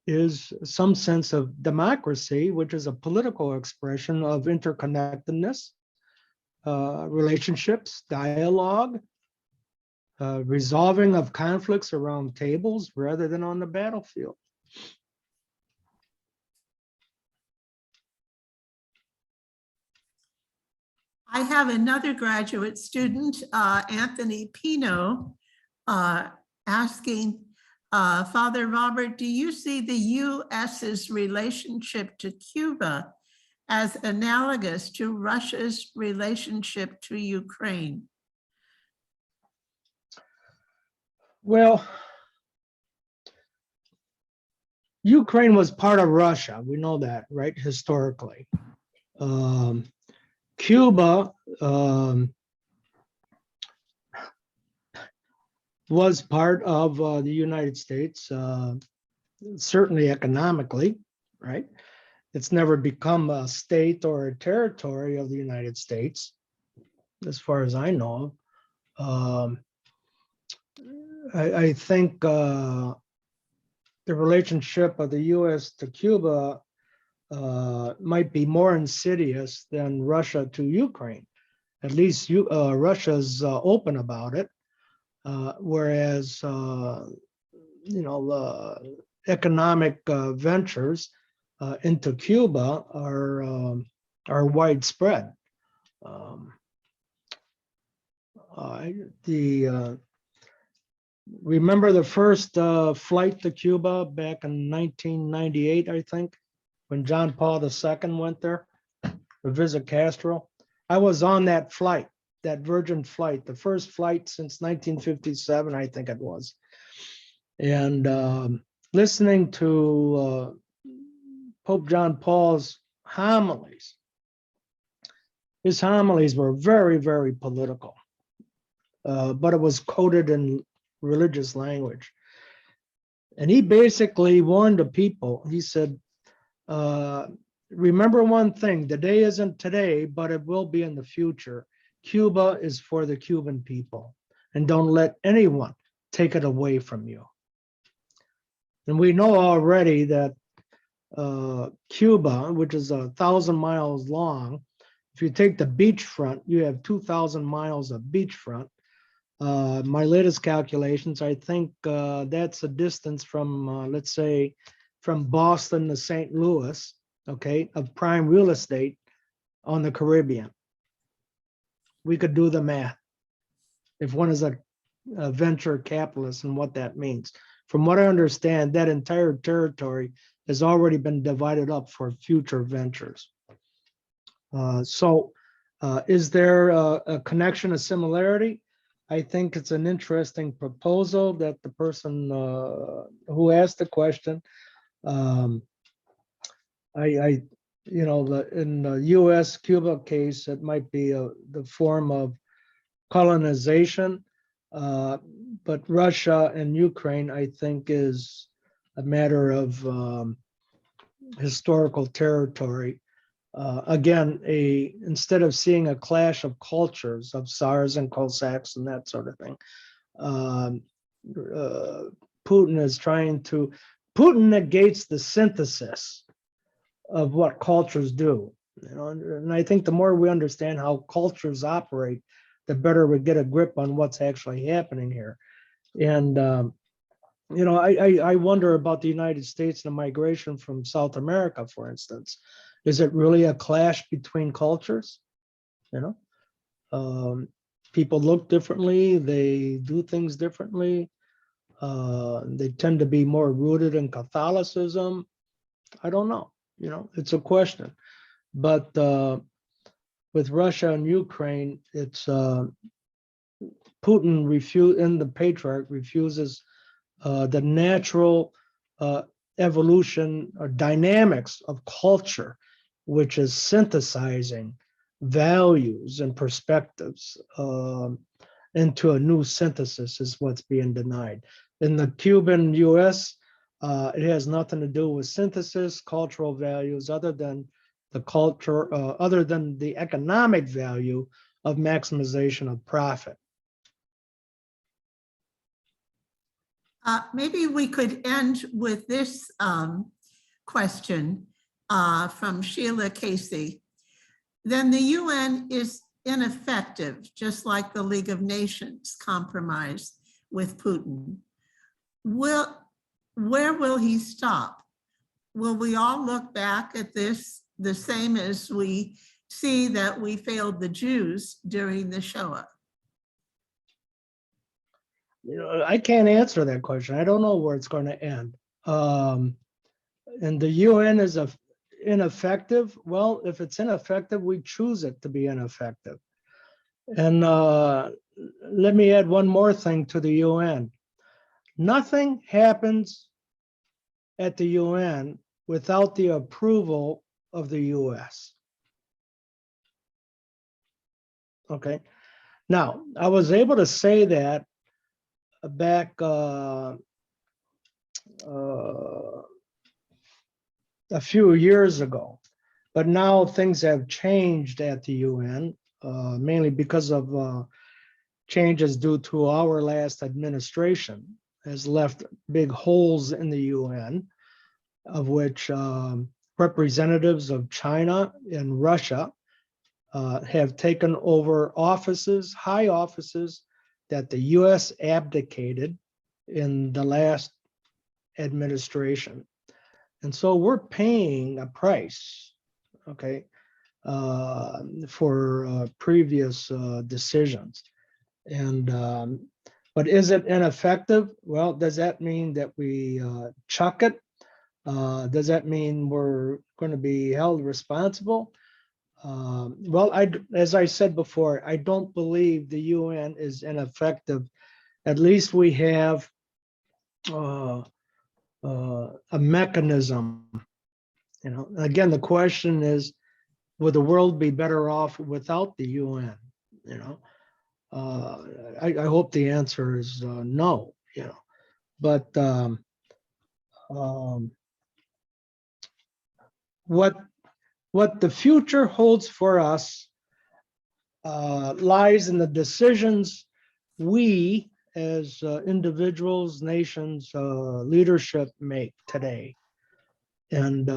is some sense of democracy, which is a political expression of interconnectedness, relationships, dialogue, resolving of conflicts around tables rather than on the battlefield. I have another graduate student, Anthony Pino, asking, Father Robert, do you see the U.S.'s relationship to Cuba as analogous to Russia's relationship to Ukraine? Well, Ukraine was part of Russia. We know that, right? Historically. Cuba was part of the United States, certainly economically, right? It's never become a state or a territory of the United States, as far as I know. I think the relationship of the U.S. to Cuba might be more insidious than Russia to Ukraine. At least Russia's open about it, whereas economic ventures into Cuba are widespread. Remember the first flight to Cuba back in 1998, I think, when John Paul II went there to visit Castro. I was on that flight, that Virgin flight, the first flight since 1957, I think it was. And listening to Pope John Paul's homilies, his homilies were very, very political, but it was coded in religious language. And he basically warned the people. He said, remember one thing, the day isn't today, but it will be in the future. Cuba is for the Cuban people, and don't let anyone take it away from you. And we know already that Cuba, which is 1,000 miles long, if you take the beachfront, you have 2,000 miles of beachfront. My latest calculations, I think that's a distance from, let's say, from Boston to St. Louis, okay, of prime real estate on the Caribbean. We could do the math if one is a venture capitalist and what that means. From what I understand, that entire territory has already been divided up for future ventures. So is there a connection, a similarity? I think it's an interesting proposal that the person who asked the question, in the U.S. Cuba case, it might be the form of colonization, but Russia and Ukraine, I think, is a matter of historical territory. Again, instead of seeing a clash of cultures of Tsars and Cossacks and that sort of thing, Putin negates the synthesis of what cultures do. And I think the more we understand how cultures operate, the better we get a grip on what's actually happening here. And I wonder about the United States and the migration from South America, for instance. Is it really a clash between cultures? People look differently, they do things differently. They tend to be more rooted in Catholicism. I don't know, it's a question. But with Russia and Ukraine, it's Putin and the Patriarch refuses the natural evolution or dynamics of culture, which is synthesizing values and perspectives into a new synthesis, is what's being denied. In the Cuban US, it has nothing to do with synthesis, cultural values, other than the economic value of maximization of profit. Maybe we could end with this question from Sheila Casey. Then the UN is ineffective, just like the League of Nations compromise with Putin. Where will he stop? Will we all look back at this the same as we see that we failed the Jews during the Shoah? I can't answer that question. I don't know where it's going to end. And the UN is ineffective. Well, if it's ineffective, we choose it to be ineffective. And let me add one more thing to the UN. Nothing happens at the UN without the approval of the US. Okay. Now, I was able to say that back a few years ago, but now things have changed at the UN, mainly because of changes due to our last administration has left big holes in the UN, of which representatives of China and Russia have taken over offices, high offices that the US abdicated in the last administration. And so we're paying a price, okay, for previous decisions. And but is it ineffective? Well, does that mean that we chuck it? Does that mean we're going to be held responsible? Well, as I said before, I don't believe the UN is ineffective. At least we have a mechanism. You know, again, the question is, would the world be better off without the UN? You know, I hope the answer is no. You know, but what the future holds for us lies in the decisions we as individuals, nations, leadership make today. And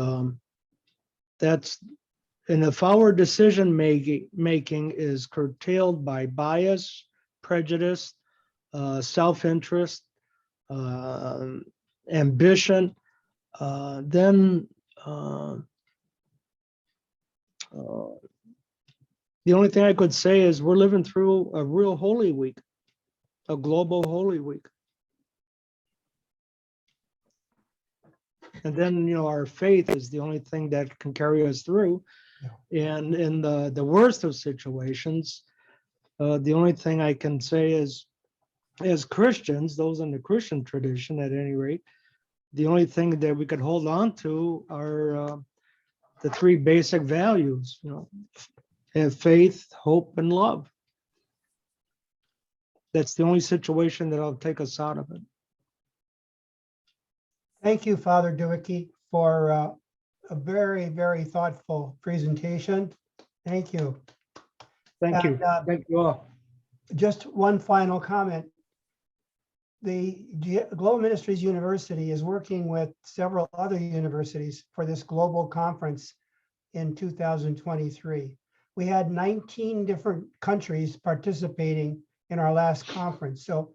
and if our decision making is curtailed by bias, prejudice, self-interest, ambition, then the only thing I could say is we're living through a real Holy Week, a global Holy Week. And then, you know, our faith is the only thing that can carry us through. Yeah. And in the worst of situations, the only thing I can say is, as Christians, those in the Christian tradition at any rate, the only thing that we could hold on to are the three basic values, you know, have faith, hope, and love. That's the only situation that'll take us out of it. Thank you, Father Dueweke, for a very, very thoughtful presentation. Thank you. Thank you. Thank you all. Just one final comment. The Global Ministries University is working with several other universities for this global conference in 2023. We had 19 different countries participating in our last conference. So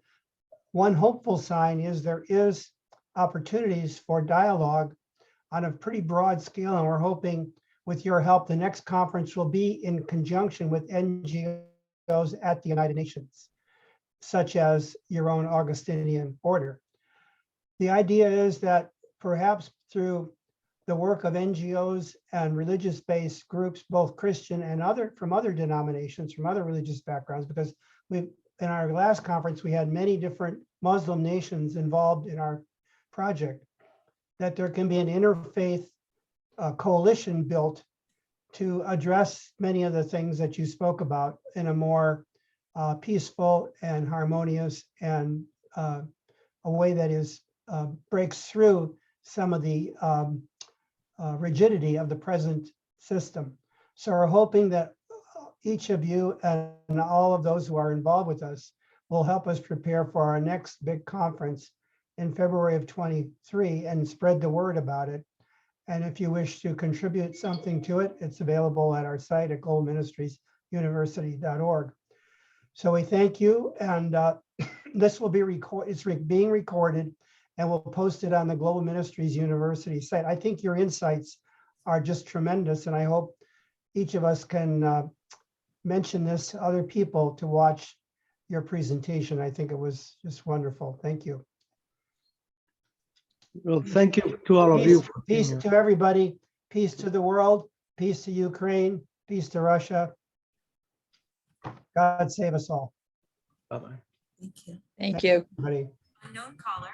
one hopeful sign is there is opportunities for dialogue on a pretty broad scale. And we're hoping with your help, the next conference will be in conjunction with NGOs at the United Nations, such as your own Augustinian order. The idea is that perhaps through the work of NGOs and religious-based groups, both Christian and from other denominations, from other religious backgrounds, because in our last conference, we had many different Muslim nations involved in our project, that there can be an interfaith coalition built to address many of the things that you spoke about in a more peaceful and harmonious and a way that is breaks through some of the rigidity of the present system. So we're hoping that each of you and all of those who are involved with us will help us prepare for our next big conference in February of 23 and spread the word about it. And if you wish to contribute something to it, it's available at our site at globalministriesuniversity.org. So we thank you, and this will be being recorded, and we'll post it on the Global Ministries University site. I think your insights are just tremendous, and I hope each of us can mention this to other people to watch your presentation. I think it was just wonderful. Thank you. Well, thank you to all of you. Peace to everybody. Peace to the world. Peace to Ukraine. Peace to Russia. God save us all. Bye-bye. Thank you. Thank you. Everybody. Unknown caller.